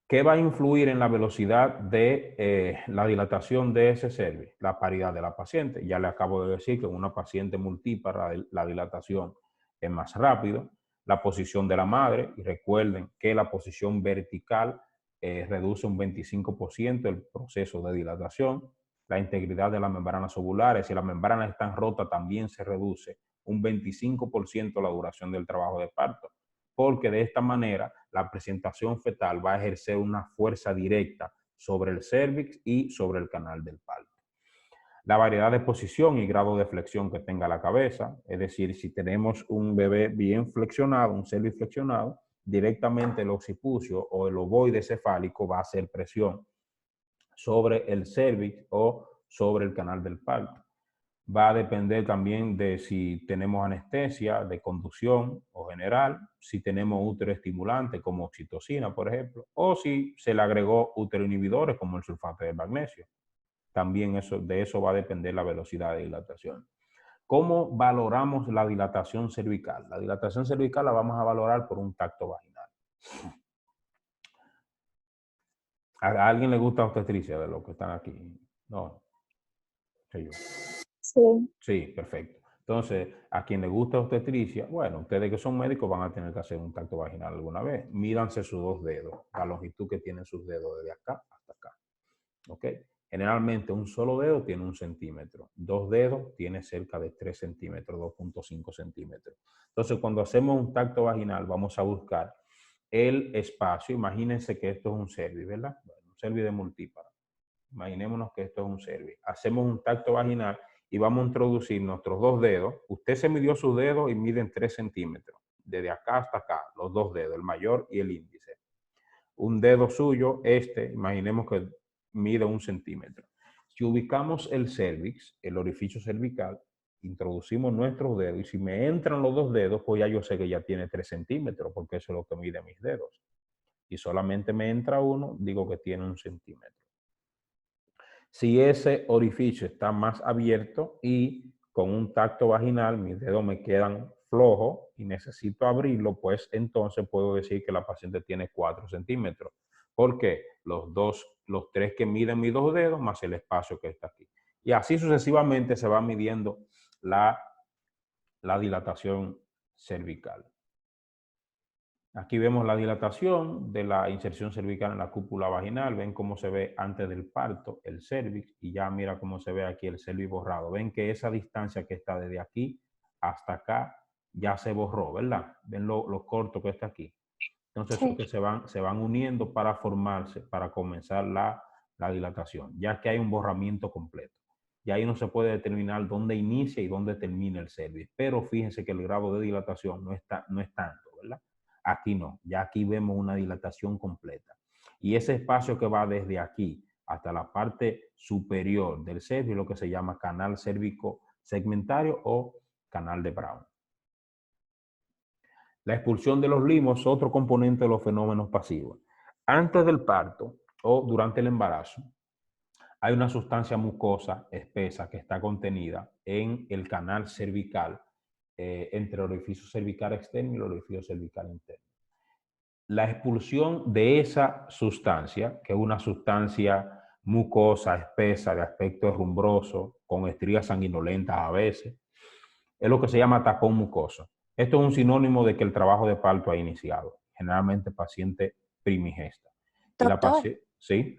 ¿Qué va a influir en la velocidad de la dilatación de ese cervix? La paridad de la paciente. Ya le acabo de decir que en una paciente múltiple la dilatación es más rápido. La posición de la madre, y recuerden que la posición vertical reduce un 25% el proceso de dilatación. La integridad de las membranas ovulares, si las membranas están rotas, también se reduce un 25% la duración del trabajo de parto, porque de esta manera la presentación fetal va a ejercer una fuerza directa sobre el cervix y sobre el canal del parto. La variedad de posición y grado de flexión que tenga la cabeza, es decir, si tenemos un bebé bien flexionado, un cervix flexionado, directamente el occipucio o el ovoide cefálico va a hacer presión sobre el cervix o sobre el canal del parto. Va a depender también de si tenemos anestesia de conducción o general, si tenemos útero estimulante como oxitocina, por ejemplo, o si se le agregó útero inhibidores como el sulfato de magnesio. también de eso va a depender la velocidad de dilatación. ¿Cómo valoramos la dilatación cervical? La dilatación cervical la vamos a valorar por un tacto vaginal. ¿A alguien le gusta obstetricia de los que están aquí? No. Sí, yo. Sí. Sí, perfecto. Entonces, a quien le gusta obstetricia, bueno, ustedes que son médicos van a tener que hacer un tacto vaginal alguna vez. Mídanse sus 2 dedos, la longitud que tienen sus dedos desde acá hasta acá. ¿Ok? Generalmente un solo dedo tiene 1 centímetro. 2 dedos tiene cerca de 3 centímetros, 2.5 centímetros. Entonces, cuando hacemos un tacto vaginal, vamos a buscar el espacio. Imagínense que esto es un cervix, ¿verdad? Bueno, un cervix de multípara. Imaginémonos que esto es un cervix. Hacemos un tacto vaginal y vamos a introducir nuestros 2 dedos. Usted se midió sus dedos y miden 3 centímetros. Desde acá hasta acá, los 2 dedos, el mayor y el índice. Un dedo suyo, imaginemos que mide 1 centímetro. Si ubicamos el cervix, el orificio cervical, introducimos nuestros dedos y si me entran los 2 dedos, pues ya yo sé que ya tiene 3 centímetros porque eso es lo que mide mis dedos. Y solamente me entra uno, digo que tiene 1 centímetro. Si ese orificio está más abierto y con un tacto vaginal mis dedos me quedan flojos y necesito abrirlo, pues entonces puedo decir que la paciente tiene 4 centímetros. ¿Por qué? Los 3 que miden mis 2 dedos más el espacio que está aquí. Y así sucesivamente se va midiendo la dilatación cervical. Aquí vemos la dilatación de la inserción cervical en la cúpula vaginal. Ven cómo se ve antes del parto el cervix y ya mira cómo se ve aquí el cervix borrado. Ven que esa distancia que está desde aquí hasta acá ya se borró, ¿verdad? Ven lo corto que está aquí. Entonces, Sí. que se van uniendo para formarse, para comenzar la dilatación, ya que hay un borramiento completo. Y ahí no se puede determinar dónde inicia y dónde termina el cervix. Pero fíjense que el grado de dilatación no es tanto, ¿verdad? Aquí no, ya aquí vemos una dilatación completa. Y ese espacio que va desde aquí hasta la parte superior del cervix es lo que se llama canal cérvico segmentario o canal de Brown. La expulsión de los limos es otro componente de los fenómenos pasivos. Antes del parto o durante el embarazo, hay una sustancia mucosa espesa que está contenida en el canal cervical entre el orificio cervical externo y el orificio cervical interno. La expulsión de esa sustancia, que es una sustancia mucosa, espesa, de aspecto herrumbroso, con estrías sanguinolentas a veces, es lo que se llama tapón mucoso. Esto es un sinónimo de que el trabajo de parto ha iniciado, generalmente paciente primigesta. Doctor, ¿Sí?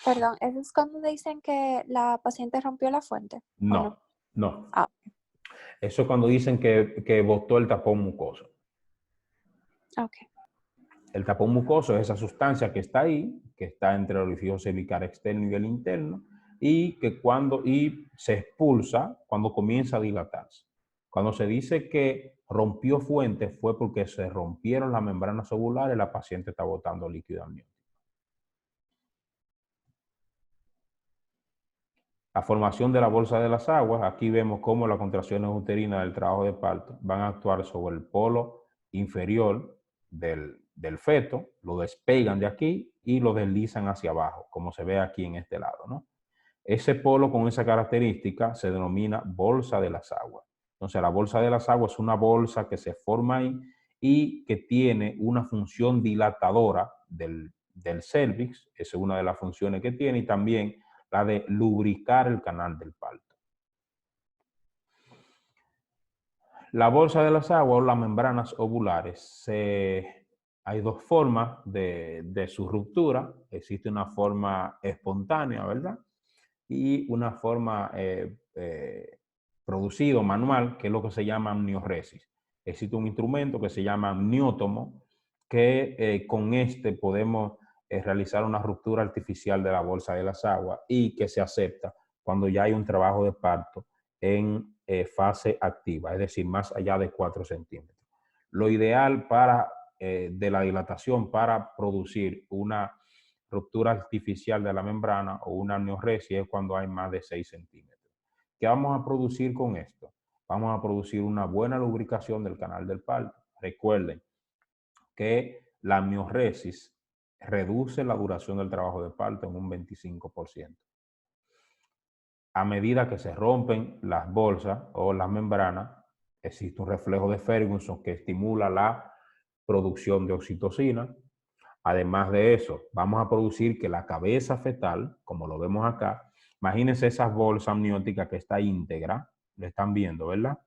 perdón, ¿eso es cuando dicen que la paciente rompió la fuente? No. Ah. Eso es cuando dicen que botó el tapón mucoso. Ok. El tapón mucoso es esa sustancia que está ahí, que está entre el orificio cervical externo y el interno, y que se expulsa cuando comienza a dilatarse. Cuando se dice que rompió fuente fue porque se rompieron las membranas ovulares y la paciente está botando líquido amniótico. La formación de la bolsa de las aguas, aquí vemos cómo las contracciones uterinas del trabajo de parto van a actuar sobre el polo inferior del feto, lo despegan de aquí y lo deslizan hacia abajo, como se ve aquí en este lado, ¿no? Ese polo con esa característica se denomina bolsa de las aguas. Entonces, la bolsa de las aguas es una bolsa que se forma ahí y que tiene una función dilatadora del cervix, esa es una de las funciones que tiene, y también la de lubricar el canal del parto. La bolsa de las aguas o las membranas ovulares, hay 2 formas de su ruptura. Existe una forma espontánea, ¿verdad? Y una forma producida manual, que es lo que se llama amnioresis. Existe un instrumento que se llama amniótomo, que con este podemos realizar una ruptura artificial de la bolsa de las aguas y que se acepta cuando ya hay un trabajo de parto en fase activa, es decir, más allá de 4 centímetros. Lo ideal de la dilatación para producir una ruptura artificial de la membrana o una amnioresis es cuando hay más de 6 centímetros. ¿Qué vamos a producir con esto? Vamos a producir una buena lubricación del canal del parto. Recuerden que la amnioresis reduce la duración del trabajo de parto en un 25%. A medida que se rompen las bolsas o las membranas, existe un reflejo de Ferguson que estimula la producción de oxitocina. Además de eso, vamos a producir que la cabeza fetal, como lo vemos acá, imagínense esas bolsas amnióticas que está íntegra, lo están viendo, ¿verdad?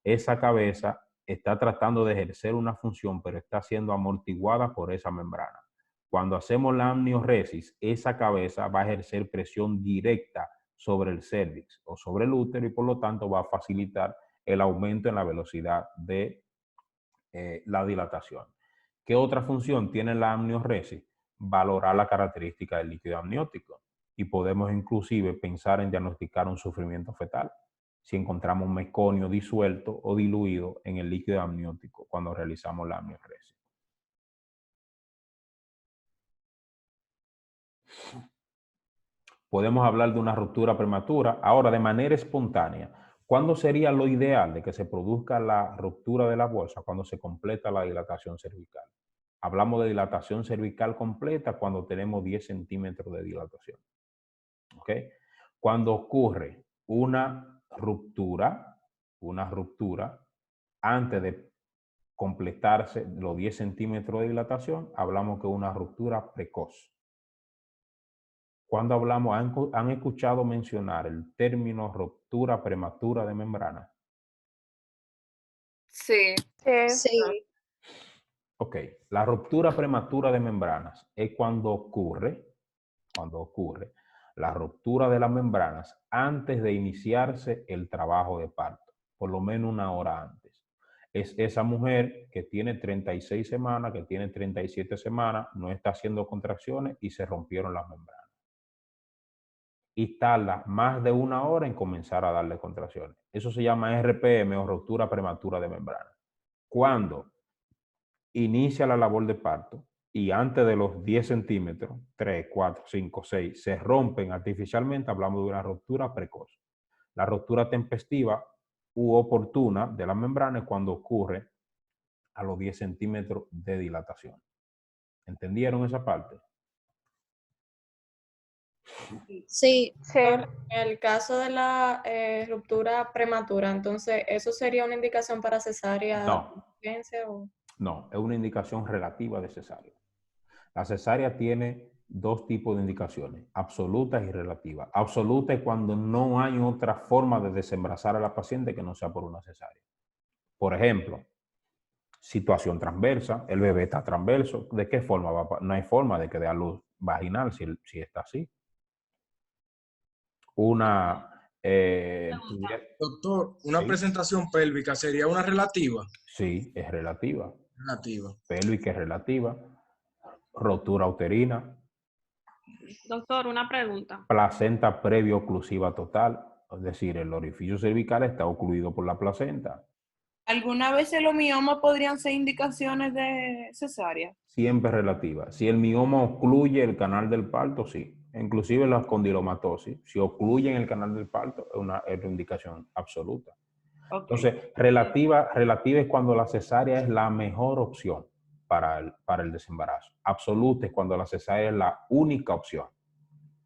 Esa cabeza está tratando de ejercer una función, pero está siendo amortiguada por esa membrana. Cuando hacemos la amnioresis, esa cabeza va a ejercer presión directa sobre el cervix o sobre el útero y por lo tanto va a facilitar el aumento en la velocidad de la dilatación. ¿Qué otra función tiene la amnioresis? Valorar la característica del líquido amniótico y podemos inclusive pensar en diagnosticar un sufrimiento fetal si encontramos meconio disuelto o diluido en el líquido amniótico cuando realizamos la amnioresis. Podemos hablar de una ruptura prematura. Ahora, de manera espontánea, ¿cuándo sería lo ideal de que se produzca la ruptura de la bolsa? Cuando se completa la dilatación cervical. Hablamos de dilatación cervical completa cuando tenemos 10 centímetros de dilatación. ¿Ok? Cuando ocurre una ruptura, antes de completarse los 10 centímetros de dilatación, hablamos que es una ruptura precoz. Cuando hablamos, ¿han escuchado mencionar el término ruptura prematura de membrana? Sí. Sí. Ok, la ruptura prematura de membranas es cuando ocurre la ruptura de las membranas antes de iniciarse el trabajo de parto, por lo menos una hora antes. Es esa mujer que tiene 36 semanas, que tiene 37 semanas, no está haciendo contracciones y se rompieron las membranas. Y tarda más de una hora en comenzar a darle contracciones. Eso se llama RPM o ruptura prematura de membrana. Cuando inicia la labor de parto y antes de los 10 centímetros, 3, 4, 5, 6, se rompen artificialmente, hablamos de una ruptura precoz. La ruptura tempestiva u oportuna de la membrana es cuando ocurre a los 10 centímetros de dilatación. ¿Entendieron esa parte? Sí, Sí. en el caso de la ruptura prematura, entonces, ¿eso sería una indicación para cesárea No. de emergencia o? No, es una indicación relativa de cesárea. La cesárea tiene dos tipos de indicaciones, absolutas y relativas. Absoluta es cuando no hay otra forma de desembarazar a la paciente que no sea por una cesárea. Por ejemplo, situación transversa, el bebé está transverso. ¿De qué forma va? No hay forma de que dé a luz vaginal si está así. Doctor, ¿una sí, presentación pélvica sería una relativa? sí, es relativa. Relativa. Pélvica es relativa. Rotura uterina. Doctor, una pregunta. Placenta previo oclusiva total. Es decir, el orificio cervical está ocluido por la placenta. ¿Alguna vez los miomas podrían ser indicaciones de cesárea? Siempre relativa. Si el mioma ocluye el canal del parto, sí. Inclusive la condilomatosis, si ocluyen el canal del parto, es una indicación absoluta. Okay. Entonces, relativa es cuando la cesárea es la mejor opción para el desembarazo. Absoluta es cuando la cesárea es la única opción.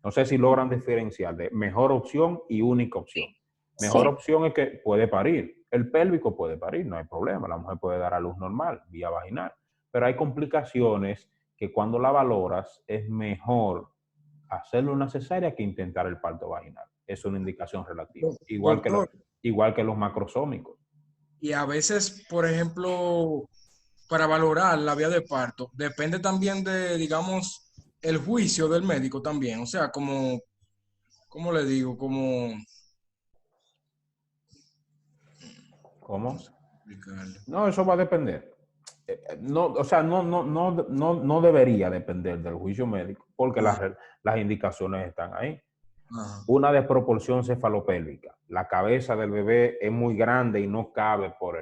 No sé si logran diferenciar de mejor opción y única opción. Mejor opción es que puede parir. El pélvico puede parir, no hay problema. La mujer puede dar a luz normal, vía vaginal. Pero hay complicaciones que cuando la valoras es mejor hacerle una cesárea que intentar el parto vaginal. Es una indicación relativa. Igual que los macrosómicos. Y a veces, por ejemplo, para valorar la vía de parto, depende también de, digamos, el juicio del médico también. O sea, ¿cómo le digo? ¿Cómo? No, eso va a depender. No, o sea, no debería depender del juicio médico porque las indicaciones están ahí. Una desproporción cefalopélvica. La cabeza del bebé es muy grande y no cabe por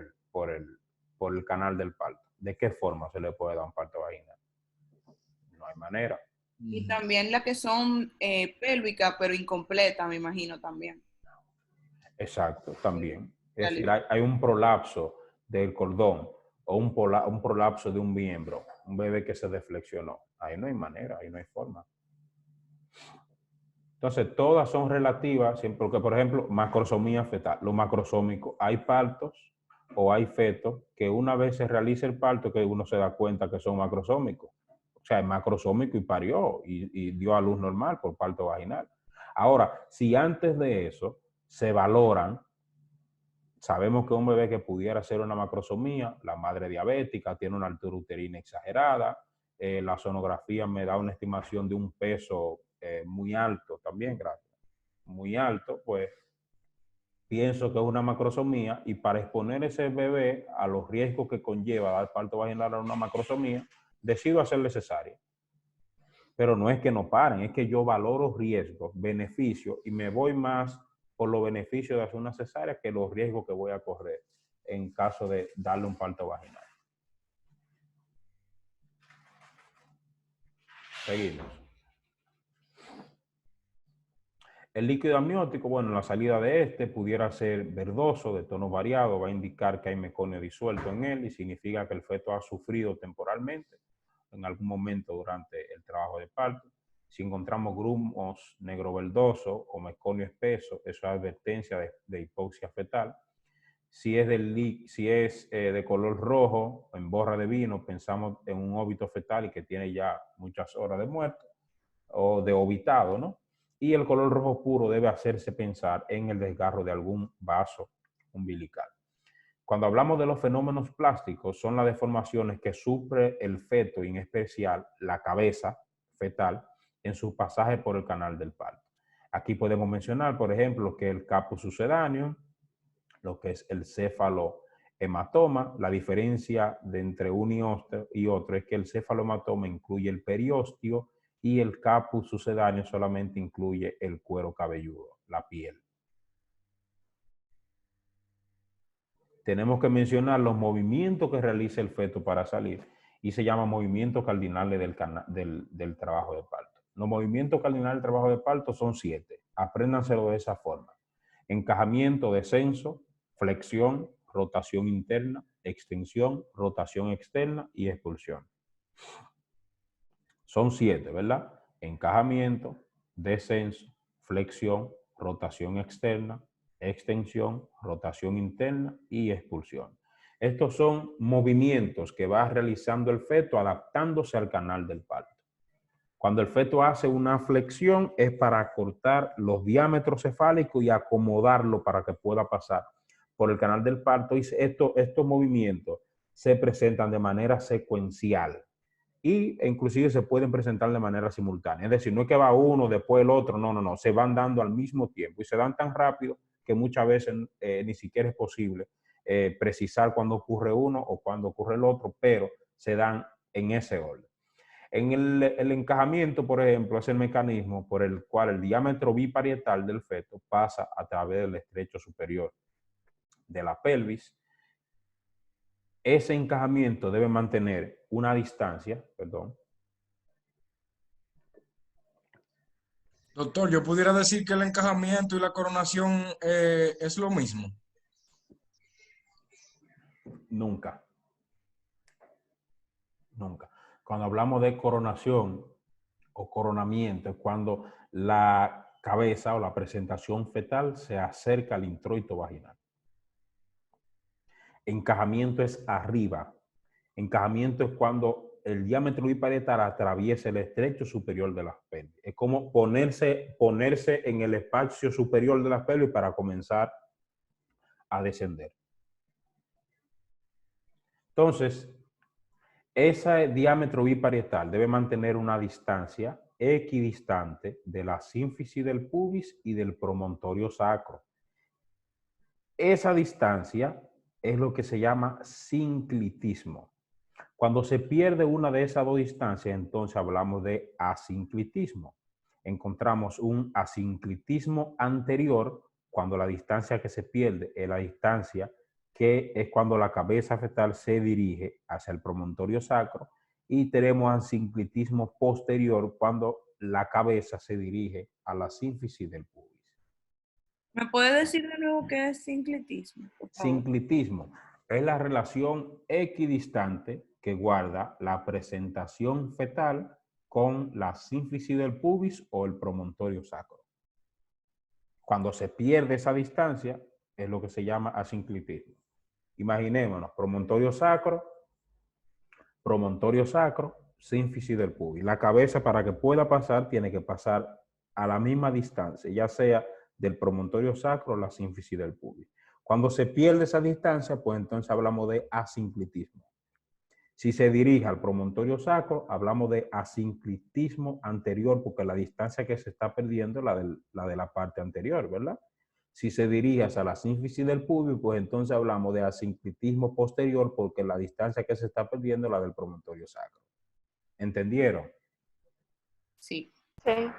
el canal del parto. ¿De qué forma se le puede dar un parto vaginal? No hay manera. Y también las que son pélvicas, pero incompletas, me imagino también. Exacto, también. Es decir, hay un prolapso del cordón o un prolapso de un miembro, un bebé que se deflexionó. Ahí no hay manera, ahí no hay forma. Entonces, todas son relativas, siempre, porque, por ejemplo, macrosomía fetal, lo macrosómico, hay partos o hay fetos que una vez se realiza el parto que uno se da cuenta que son macrosómicos. O sea, es macrosómico y parió y dio a luz normal por parto vaginal. Ahora, si antes de eso se valoran, sabemos que un bebé que pudiera ser una macrosomía, la madre diabética, tiene una altura uterina exagerada, la sonografía me da una estimación de un peso muy alto también, gracias, muy alto, pues pienso que es una macrosomía y para exponer ese bebé a los riesgos que conlleva dar parto vaginal a una macrosomía, decido hacerle cesárea. Pero no es que no paren, es que yo valoro riesgos, beneficios y me voy más por los beneficios de hacer una cesárea que los riesgos que voy a correr en caso de darle un parto vaginal. Seguimos. El líquido amniótico, bueno, la salida de este pudiera ser verdoso, de tono variado, va a indicar que hay meconio disuelto en él y significa que el feto ha sufrido temporalmente en algún momento durante el trabajo de parto. Si encontramos grumos negro verdoso o meconio espeso, eso es advertencia de hipoxia fetal. Si es de color rojo, en borra de vino, pensamos en un óbito fetal y que tiene ya muchas horas de muerte o de ovitado, ¿no? Y el color rojo puro debe hacerse pensar en el desgarro de algún vaso umbilical. Cuando hablamos de los fenómenos plásticos, son las deformaciones que sufre el feto y en especial la cabeza fetal en su pasaje por el canal del parto. Aquí podemos mencionar, por ejemplo, que el caput sucedáneo, lo que es el céfalohematoma. La diferencia de entre uno y otro es que el céfalohematoma incluye el periósteo y el caput sucedáneo solamente incluye el cuero cabelludo, la piel. Tenemos que mencionar los movimientos que realiza el feto para salir y se llaman movimientos cardinales del trabajo de parto. Los movimientos cardinales del trabajo de parto son 7. Apréndanselo de esa forma. Encajamiento, descenso, flexión, rotación interna, extensión, rotación externa y expulsión. Son 7, ¿verdad? Encajamiento, descenso, flexión, rotación externa, extensión, rotación interna y expulsión. Estos son movimientos que va realizando el feto adaptándose al canal del parto. Cuando el feto hace una flexión es para acortar los diámetros cefálicos y acomodarlo para que pueda pasar por el canal del parto. Y estos movimientos se presentan de manera secuencial y inclusive se pueden presentar de manera simultánea. Es decir, no es que va uno, después el otro, no, se van dando al mismo tiempo y se dan tan rápido que muchas veces ni siquiera es posible precisar cuándo ocurre uno o cuándo ocurre el otro, pero se dan en ese orden. En el encajamiento, por ejemplo, es el mecanismo por el cual el diámetro biparietal del feto pasa a través del estrecho superior de la pelvis. Ese encajamiento debe mantener una distancia, Doctor, yo pudiera decir que el encajamiento y la coronación es lo mismo. Nunca. Nunca. Cuando hablamos de coronación o coronamiento, es cuando la cabeza o la presentación fetal se acerca al introito vaginal. Encajamiento es arriba. Encajamiento es cuando el diámetro biparietal atraviesa el estrecho superior de las pelvis. Es como ponerse en el espacio superior de las pelvis para comenzar a descender. Entonces, ese diámetro biparietal debe mantener una distancia equidistante de la sínfisis del pubis y del promontorio sacro. Esa distancia es lo que se llama sinclitismo. Cuando se pierde una de esas dos distancias, entonces hablamos de asinclitismo. Encontramos un asinclitismo anterior cuando la distancia que se pierde es la distancia que es cuando la cabeza fetal se dirige hacia el promontorio sacro, y tenemos asinclitismo posterior cuando la cabeza se dirige a la sínfisis del pubis. ¿Me puede decir de nuevo qué es sinclitismo, por favor? Sinclitismo es la relación equidistante que guarda la presentación fetal con la sínfisis del pubis o el promontorio sacro. Cuando se pierde esa distancia, es lo que se llama asinclitismo. Imaginémonos, promontorio sacro, sínfisis del pubis. La cabeza, para que pueda pasar, tiene que pasar a la misma distancia, ya sea del promontorio sacro o la sínfisis del pubis. Cuando se pierde esa distancia, pues entonces hablamos de asinclitismo. Si se dirige al promontorio sacro, hablamos de asinclitismo anterior, porque la distancia que se está perdiendo es la de la parte anterior, ¿verdad? Si se dirige hacia la sínfisis del pubis, pues entonces hablamos de asinclitismo posterior, porque la distancia que se está perdiendo es la del promontorio sacro. ¿Entendieron? Sí. Sí.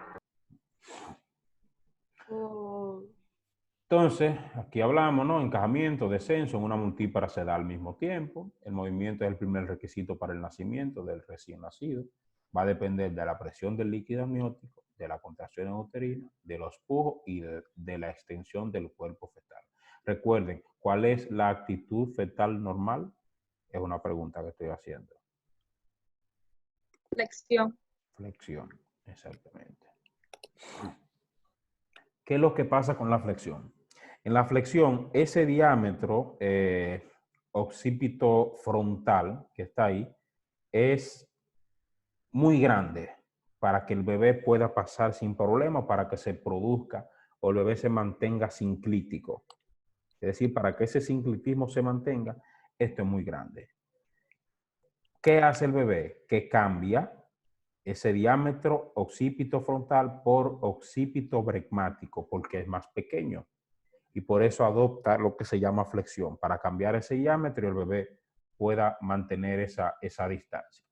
Entonces, aquí hablamos, ¿no? Encajamiento, descenso en una multípara se da al mismo tiempo. El movimiento es el primer requisito para el nacimiento del recién nacido. Va a depender de la presión del líquido amniótico, de la contracción uterina, de los pujos y de la extensión del cuerpo fetal. Recuerden, ¿cuál es la actitud fetal normal? Es una pregunta que estoy haciendo. Flexión. Flexión, exactamente. ¿Qué es lo que pasa con la flexión? En la flexión, ese diámetro occipito frontal que está ahí es muy grande para que el bebé pueda pasar sin problema, para que se produzca o el bebé se mantenga sinclítico. Es decir, para que ese sinclitismo se mantenga, esto es muy grande. ¿Qué hace el bebé? Que cambia ese diámetro occipito frontal por occipito bregmático, porque es más pequeño. Y por eso adopta lo que se llama flexión, para cambiar ese diámetro y el bebé pueda mantener esa distancia.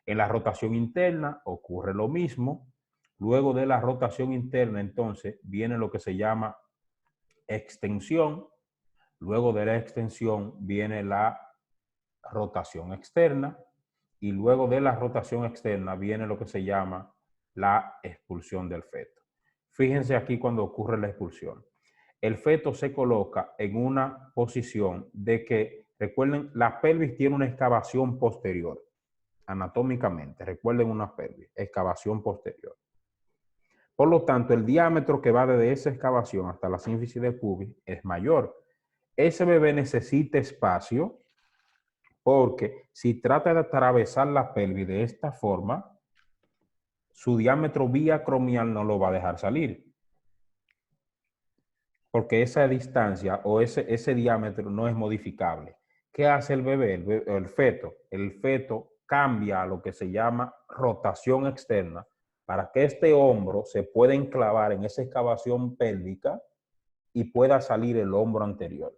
En la rotación interna ocurre lo mismo. Luego de la rotación interna, entonces, viene lo que se llama extensión. Luego de la extensión viene la rotación externa. Y luego de la rotación externa viene lo que se llama la expulsión del feto. Fíjense aquí cuando ocurre la expulsión. El feto se coloca en una posición de que, recuerden, la pelvis tiene una excavación posterior, anatómicamente, recuerden una pelvis, excavación posterior. Por lo tanto, el diámetro que va desde esa excavación hasta la sínfisis del pubis es mayor. Ese bebé necesita espacio porque si trata de atravesar la pelvis de esta forma, su diámetro biacromial no lo va a dejar salir. Porque esa distancia o ese diámetro no es modificable. ¿Qué hace el bebé? El feto? El feto cambia a lo que se llama rotación externa para que este hombro se pueda enclavar en esa excavación pélvica y pueda salir el hombro anterior.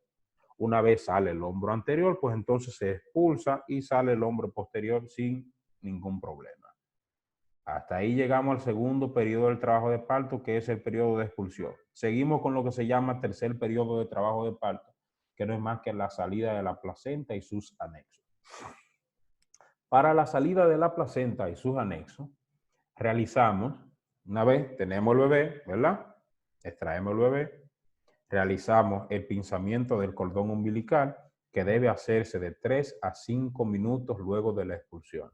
Una vez sale el hombro anterior, pues entonces se expulsa y sale el hombro posterior sin ningún problema. Hasta ahí llegamos al segundo periodo del trabajo de parto, que es el periodo de expulsión. Seguimos con lo que se llama tercer periodo de trabajo de parto, que no es más que la salida de la placenta y sus anexos. Para la salida de la placenta y sus anexos, realizamos, una vez tenemos el bebé, ¿verdad? Extraemos el bebé, realizamos el pinzamiento del cordón umbilical, que debe hacerse de 3 a 5 minutos luego de la expulsión,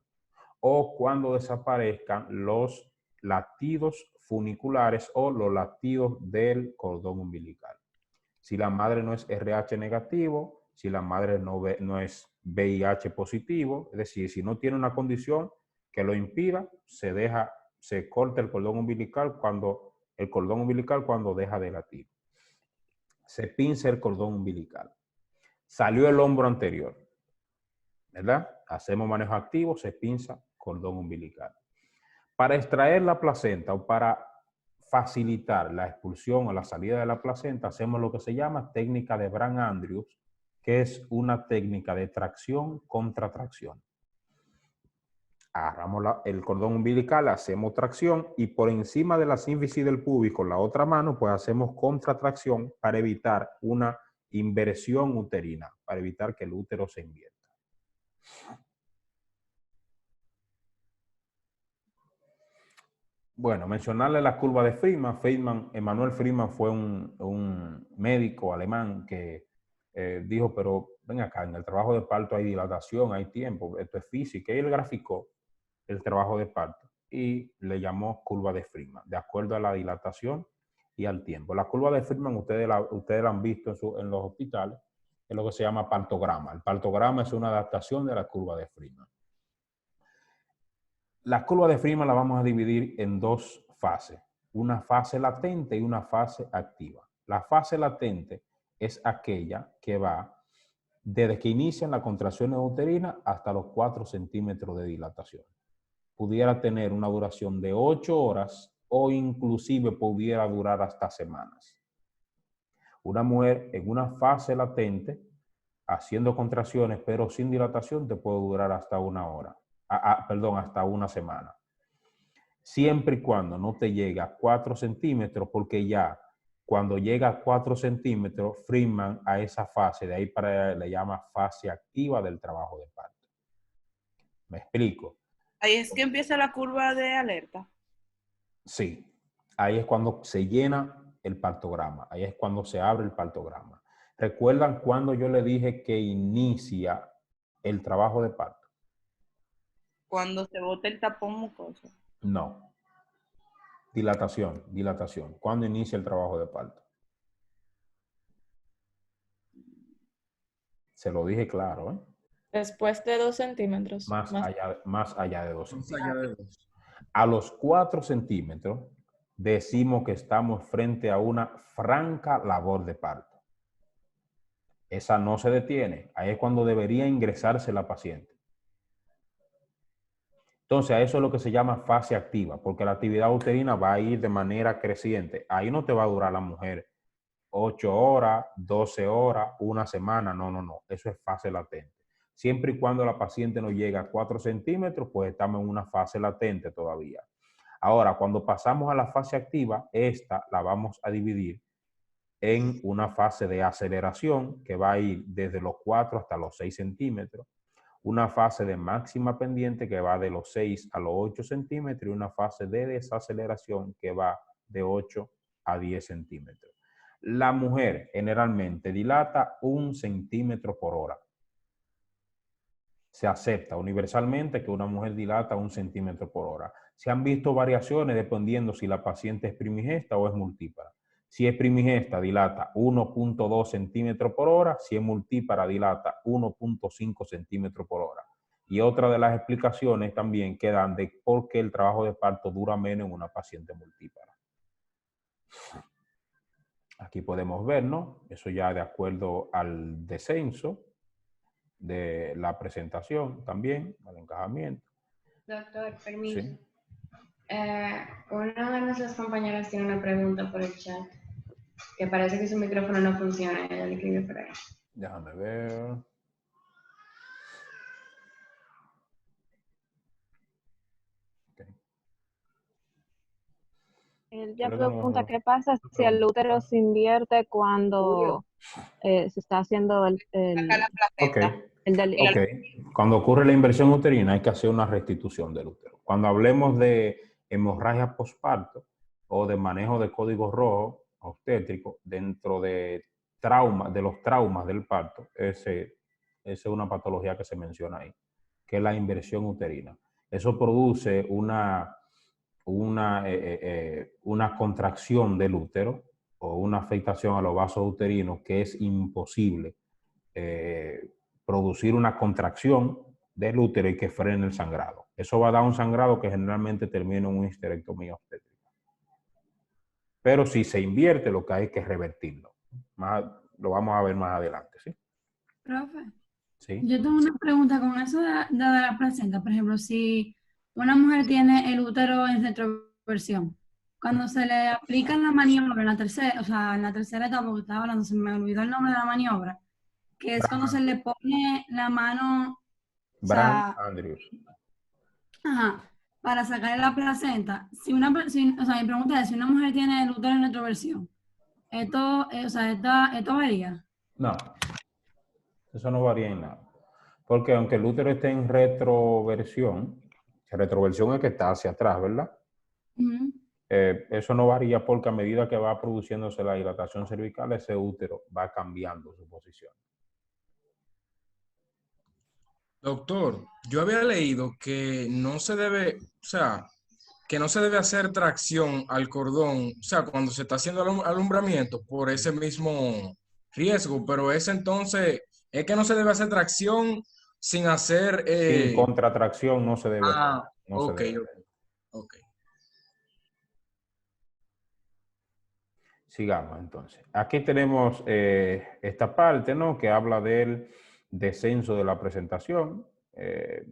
o cuando desaparezcan los latidos funiculares o los latidos del cordón umbilical. Si la madre no es RH negativo, si la madre no es VIH positivo, es decir, si no tiene una condición que lo impida, se corta el cordón umbilical cuando deja de latir. Se pinza el cordón umbilical. Salió el hombro anterior, ¿verdad? Hacemos manejo activo, se pinza cordón umbilical. Para extraer la placenta o para facilitar la expulsión o la salida de la placenta, hacemos lo que se llama técnica de Brand-Andrews, que es una técnica de tracción contra tracción. Agarramos el cordón umbilical, hacemos tracción y por encima de la sínfisis del pubis con la otra mano, pues hacemos contratracción para evitar una inversión uterina, para evitar que el útero se invierta. Bueno, mencionarle la curva de Friedman. Emanuel Friedman fue un médico alemán que dijo, pero ven acá, en el trabajo de parto hay dilatación, hay tiempo, esto es física. Y él graficó el trabajo de parto y le llamó curva de Friedman. De acuerdo a la dilatación y al tiempo. La curva de Friedman, ustedes la han visto en los hospitales, es lo que se llama partograma. El partograma es una adaptación de la curva de Friedman. La curva de Friedman la vamos a dividir en dos fases, una fase latente y una fase activa. La fase latente es aquella que va desde que inician las contracciones uterinas hasta los 4 centímetros de dilatación. Pudiera tener una duración de 8 horas o inclusive pudiera durar hasta semanas. Una mujer en una fase latente, haciendo contracciones pero sin dilatación, te puede durar hasta una hora. Hasta una semana. Siempre y cuando no te llegue a 4 centímetros, porque ya cuando llega a 4 centímetros, Friedman a esa fase, de ahí para allá, le llama fase activa del trabajo de parto. ¿Me explico? Ahí es que empieza la curva de alerta. Sí, ahí es cuando se llena el partograma, ahí es cuando se abre el partograma. ¿Recuerdan cuando yo le dije que inicia el trabajo de parto? Cuando se bota el tapón mucoso. No. Dilatación, dilatación. ¿Cuándo inicia el trabajo de parto? Se lo dije claro, ¿eh? Después de 2 centímetros. Más allá de 2 Más centímetros. allá de 2. A los 4 centímetros decimos que estamos frente a una franca labor de parto. Esa no se detiene. Ahí es cuando debería ingresarse la paciente. Entonces, a eso es lo que se llama fase activa, porque la actividad uterina va a ir de manera creciente. Ahí no te va a durar la mujer 8 horas, 12 horas, una semana. No, no, no. Eso es fase latente. Siempre y cuando la paciente no llega a 4 centímetros, pues estamos en una fase latente todavía. Ahora, cuando pasamos a la fase activa, esta la vamos a dividir en una fase de aceleración que va a ir desde los 4 hasta los 6 centímetros, una fase de máxima pendiente que va de los 6 a los 8 centímetros y una fase de desaceleración que va de 8 a 10 centímetros. La mujer generalmente dilata 1 centímetro por hora. Se acepta universalmente que una mujer dilata 1 centímetro por hora. Se han visto variaciones dependiendo si la paciente es primigesta o es multípara. Si es primigesta, dilata 1.2 centímetros por hora. Si es multípara, dilata 1.5 centímetros por hora. Y otra de las explicaciones también que dan de por qué el trabajo de parto dura menos en una paciente multípara. Aquí podemos ver, ¿no? Eso ya de acuerdo al descenso de la presentación también, al encajamiento. Doctor, permiso. Sí. Una de nuestras compañeras tiene una pregunta por el chat, que parece que su micrófono no funciona. Ella le escribe por ahí. Déjame ver. Él ya pregunta qué pasa si el útero se invierte cuando se está haciendo el Ok. Cuando ocurre la inversión uterina hay que hacer una restitución del útero. Cuando hablemos de hemorragia postparto o de manejo de código rojo obstétrico dentro de los traumas del parto, esa es una patología que se menciona ahí, que es la inversión uterina. Eso produce una contracción del útero o una afectación a los vasos uterinos que es imposible producir una contracción del útero y que frene el sangrado. Eso va a dar un sangrado que generalmente termina en una histerectomía obstétrica. Pero si se invierte, lo que hay es que revertirlo. Lo vamos a ver más adelante, ¿sí? Profe, ¿Sí? yo tengo una pregunta con eso de la placenta. Por ejemplo, si una mujer tiene el útero en retroversión, cuando se le aplica la maniobra en la tercera etapa, porque estaba hablando, se me olvidó el nombre de la maniobra, que es cuando se le pone la mano, Andrews. Ajá, para sacar la placenta. Mi pregunta es, si una mujer tiene el útero en retroversión, ¿esto varía? No, eso no varía en nada. Porque aunque el útero esté en retroversión es que está hacia atrás, ¿verdad? Eso no varía porque a medida que va produciéndose la dilatación cervical, ese útero va cambiando su posición. Doctor, yo había leído que no se debe, o sea, que no se debe hacer tracción al cordón, o sea, cuando se está haciendo alumbramiento por ese mismo riesgo, pero es entonces, es que no se debe hacer tracción sin hacer... Sin contratracción no se debe hacer. No se ok, debe ok, hacer. ok. Sigamos entonces. Aquí tenemos esta parte, ¿no? Que habla del descenso de la presentación.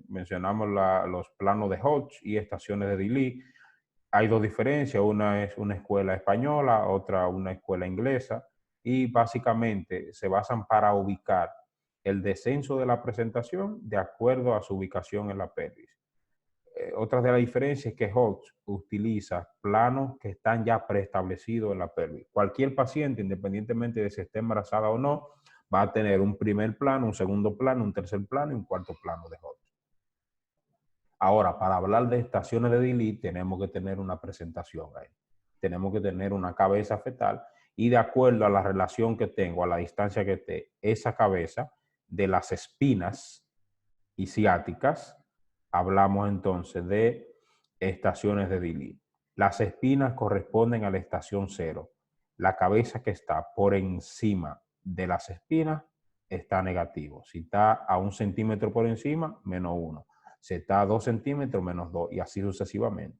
Mencionamos los planos de Hodge y estaciones de Dilley. Hay dos diferencias, una es una escuela española, otra una escuela inglesa, y básicamente se basan para ubicar el descenso de la presentación de acuerdo a su ubicación en la pelvis. Otra de las diferencias es que Hodge utiliza planos que están ya preestablecidos en la pelvis. Cualquier paciente, independientemente de si esté embarazada o no, va a tener un primer plano, un segundo plano, un tercer plano y un cuarto plano de Hodge. Ahora, para hablar de estaciones de Dilley, tenemos que tener una presentación ahí. Tenemos que tener una cabeza fetal y de acuerdo a la relación que tengo, a la distancia que esté, esa cabeza de las espinas isquiáticas, hablamos entonces de estaciones de Dilley. Las espinas corresponden a la estación 0. La cabeza que está por encima de las espinas está negativo. Si está a 1 centímetro por encima, -1. Si está a 2 centímetros, -2, y así sucesivamente.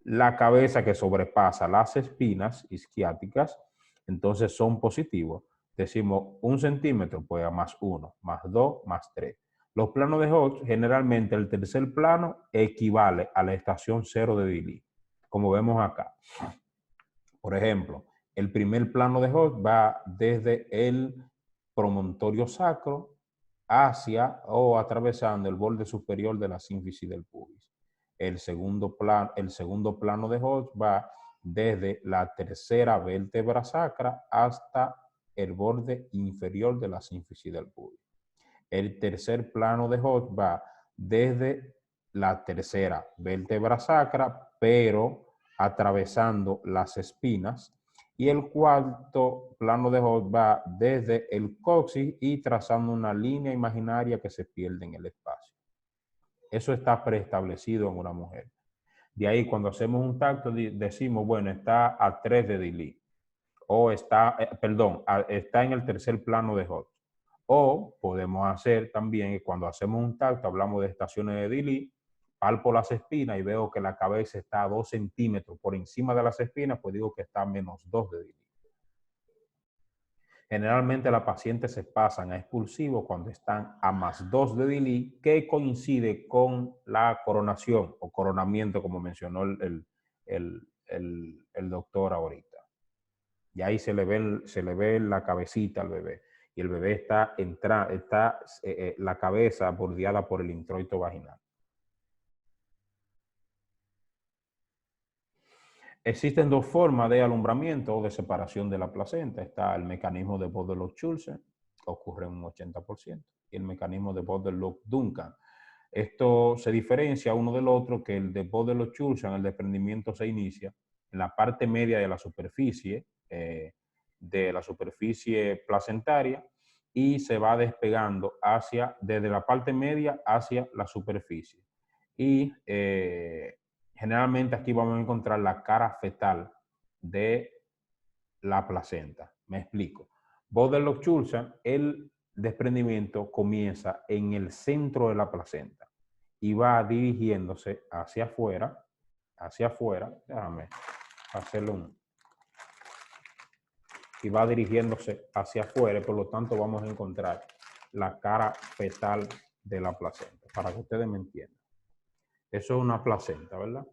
La cabeza que sobrepasa las espinas isquiáticas, entonces son positivos. Decimos 1 centímetro, pues a +1, +2, +3. Los planos de Hodge, generalmente el tercer plano equivale a la estación 0 de Dilley, como vemos acá. Por ejemplo, el primer plano de Hodge va desde el promontorio sacro hacia o atravesando el borde superior de la sínfisis del pubis. El segundo plano de Hodge va desde la tercera vértebra sacra hasta el borde inferior de la sínfisis del pubis. El tercer plano de Hodge va desde la tercera vértebra sacra, pero atravesando las espinas. Y el cuarto plano de Hodge va desde el coxis y trazando una línea imaginaria que se pierde en el espacio. Eso está preestablecido en una mujer. De ahí, cuando hacemos un tacto, decimos, bueno, está a 3 de Dilley. O está, está en el tercer plano de Hodge. O podemos hacer también, cuando hacemos un tacto, hablamos de estaciones de Dilley, palpo las espinas y veo que la cabeza está a 2 centímetros por encima de las espinas, pues digo que está a -2 de Dilley. Generalmente las pacientes se pasan a expulsivo cuando están a +2 de Dilley, que coincide con la coronación o coronamiento, como mencionó el doctor ahorita. Y ahí se le ve la cabecita al bebé. Y el bebé está la cabeza bordeada por el introito vaginal. Existen dos formas de alumbramiento o de separación de la placenta. Está el mecanismo de Bode-Loch-Schulze, ocurre en un 80%, y el mecanismo de Bode-Loch-Duncan. Esto se diferencia uno del otro, que el de Bode-Loch-Schulze, el desprendimiento se inicia en la parte media de la superficie, placentaria, y se va despegando desde la parte media hacia la superficie. Y generalmente aquí vamos a encontrar la cara fetal de la placenta. Me explico. Bode-Loch-Schulze, el desprendimiento comienza en el centro de la placenta y va dirigiéndose hacia afuera. Déjame hacerlo y va dirigiéndose hacia afuera, por lo tanto vamos a encontrar la cara fetal de la placenta, para que ustedes me entiendan. Eso es una placenta, ¿verdad?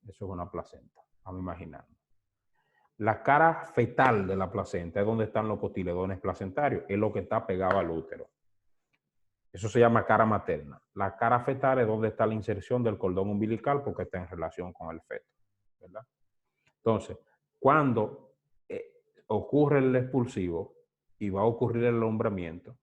Eso es una placenta, vamos a imaginar. La cara fetal de la placenta es donde están los cotiledones placentarios, es lo que está pegado al útero. Eso se llama cara materna. La cara fetal es donde está la inserción del cordón umbilical porque está en relación con el feto, ¿verdad? Entonces, cuando ocurre el expulsivo y va a ocurrir el alumbramiento,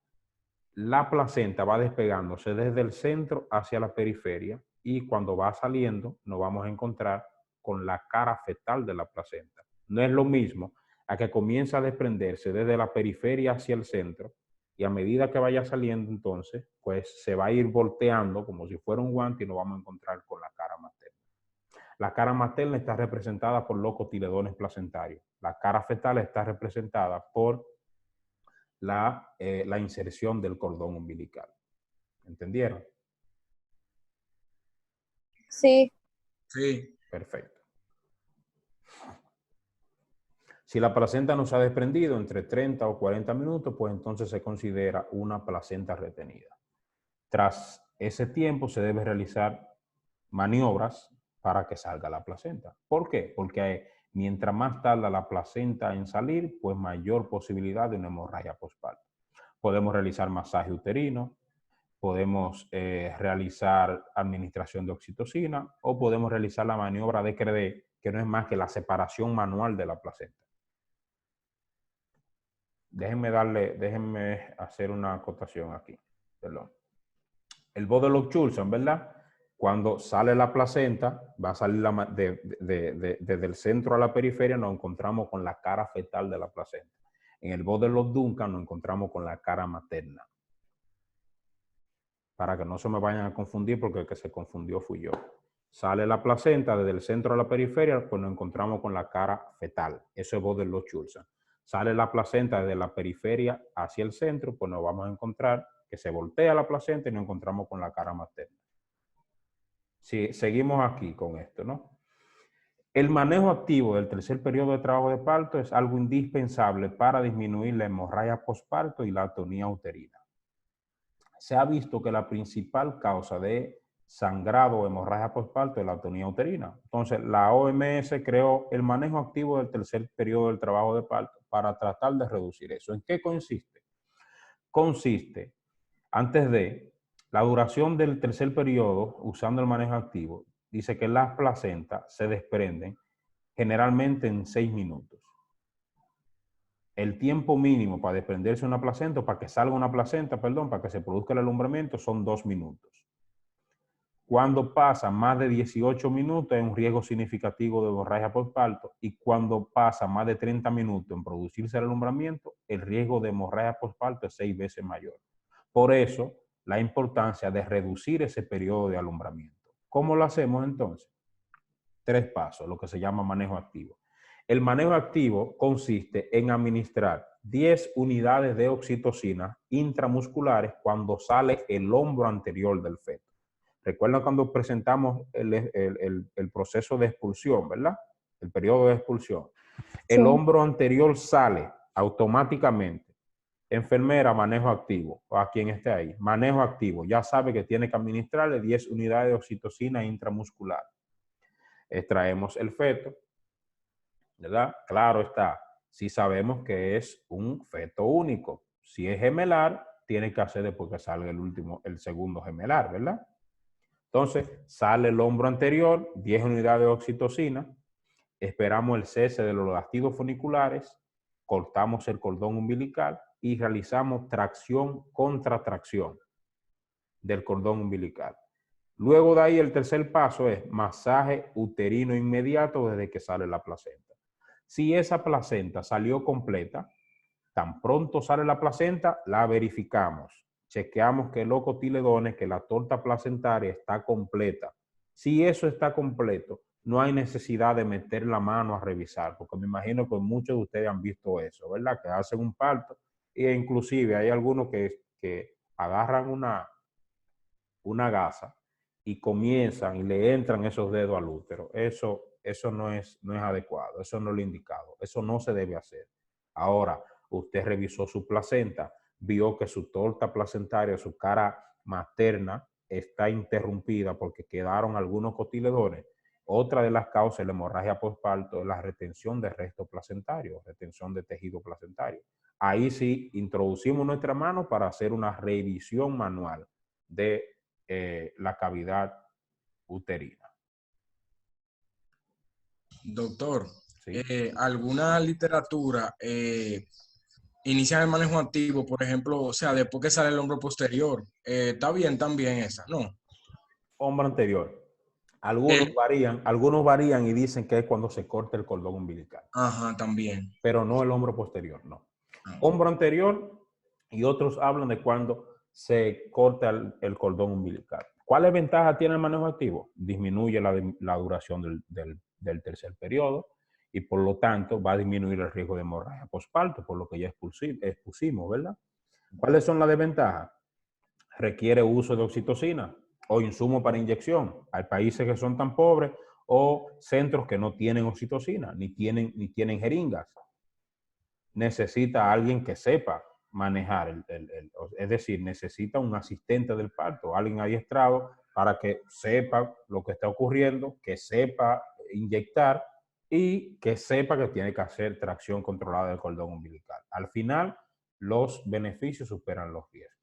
la placenta va despegándose desde el centro hacia la periferia y cuando va saliendo nos vamos a encontrar con la cara fetal de la placenta. No es lo mismo a que comienza a desprenderse desde la periferia hacia el centro y a medida que vaya saliendo entonces, pues se va a ir volteando como si fuera un guante y nos vamos a encontrar con la cara materna. La cara materna está representada por los cotiledones placentarios. La cara fetal está representada por la inserción del cordón umbilical. ¿Entendieron? Sí. Sí. Perfecto. Si la placenta no se ha desprendido entre 30 o 40 minutos, pues entonces se considera una placenta retenida. Tras ese tiempo se debe realizar maniobras para que salga la placenta. ¿Por qué? Porque mientras más tarda la placenta en salir, pues mayor posibilidad de una hemorragia postparto. Podemos realizar masaje uterino, podemos realizar administración de oxitocina o podemos realizar la maniobra de Credé, que no es más que la separación manual de la placenta. Déjenme hacer una acotación aquí. Perdón. El Bode-Lock-Chulson, ¿verdad? Cuando sale la placenta, va a salir desde el centro a la periferia, nos encontramos con la cara fetal de la placenta. En el Bode-Lock-Duncan nos encontramos con la cara materna. Para que no se me vayan a confundir, porque el que se confundió fui yo. Sale la placenta desde el centro a la periferia, pues nos encontramos con la cara fetal. Eso es Bode-Lock-Chulson. Sale la placenta desde la periferia hacia el centro, pues nos vamos a encontrar que se voltea la placenta y nos encontramos con la cara materna. Sí, seguimos aquí con esto, ¿no? El manejo activo del tercer periodo de trabajo de parto es algo indispensable para disminuir la hemorragia postparto y la atonía uterina. Se ha visto que la principal causa de sangrado o hemorragia postparto es la atonía uterina. Entonces, la OMS creó el manejo activo del tercer periodo del trabajo de parto para tratar de reducir eso. ¿En qué consiste? Consiste, antes de la duración del tercer periodo, usando el manejo activo, dice que las placentas se desprenden generalmente en 6 minutos. El tiempo mínimo para desprenderse una placenta, para que salga una placenta, perdón, para que se produzca el alumbramiento, son 2 minutos. Cuando pasa más de 18 minutos es un riesgo significativo de hemorragia postparto, y cuando pasa más de 30 minutos en producirse el alumbramiento, el riesgo de hemorragia postparto es 6 veces mayor. Por eso, la importancia de reducir ese periodo de alumbramiento. ¿Cómo lo hacemos entonces? 3 pasos, lo que se llama manejo activo. El manejo activo consiste en administrar 10 unidades de oxitocina intramusculares cuando sale el hombro anterior del feto. Recuerdan cuando presentamos el proceso de expulsión, ¿verdad? El periodo de expulsión. El hombro anterior sale automáticamente. Enfermera, manejo activo. O a quien esté ahí. Manejo activo. Ya sabe que tiene que administrarle 10 unidades de oxitocina intramuscular. Extraemos el feto, ¿verdad? Claro está. Si sabemos que es un feto único. Si es gemelar, tiene que hacer después que salga el segundo gemelar, ¿verdad? Entonces, sale el hombro anterior, 10 unidades de oxitocina, esperamos el cese de los latidos funiculares, cortamos el cordón umbilical y realizamos tracción contra tracción del cordón umbilical. Luego de ahí el tercer paso es masaje uterino inmediato desde que sale la placenta. Si esa placenta salió completa, tan pronto sale la placenta, la verificamos. Chequeamos que los cotiledones, que la torta placentaria está completa. Si eso está completo, no hay necesidad de meter la mano a revisar, porque me imagino que muchos de ustedes han visto eso, ¿verdad? Que hacen un parto e inclusive hay algunos que agarran una gasa y comienzan y le entran esos dedos al útero. Eso no es adecuado, eso no es lo indicado, eso no se debe hacer. Ahora, usted revisó su placenta, vio que su torta placentaria, su cara materna, está interrumpida porque quedaron algunos cotiledones. Otra de las causas de la hemorragia postparto es la retención de resto placentario, retención de tejido placentario. Ahí sí introducimos nuestra mano para hacer una revisión manual de la cavidad uterina. Doctor, ¿sí? ¿Alguna literatura inicia el manejo activo, por ejemplo, o sea, después que sale el hombro posterior? ¿Está bien también esa? ¿No? Hombro anterior. Algunos varían y dicen que es cuando se corta el cordón umbilical. Ajá, también. Pero no el hombro posterior, no. Hombro anterior, y otros hablan de cuando se corta el cordón umbilical. ¿Cuáles ventajas tiene el manejo activo? Disminuye la duración del tercer periodo y por lo tanto va a disminuir el riesgo de hemorragia postparto, por lo que ya expusimos, ¿verdad? ¿Cuáles son las desventajas? Requiere uso de oxitocina o insumo para inyección. Hay países que son tan pobres o centros que no tienen oxitocina, ni tienen jeringas. Necesita alguien que sepa manejar, es decir, necesita un asistente del parto, alguien adiestrado para que sepa lo que está ocurriendo, que sepa inyectar y que sepa que tiene que hacer tracción controlada del cordón umbilical. Al final, los beneficios superan los riesgos.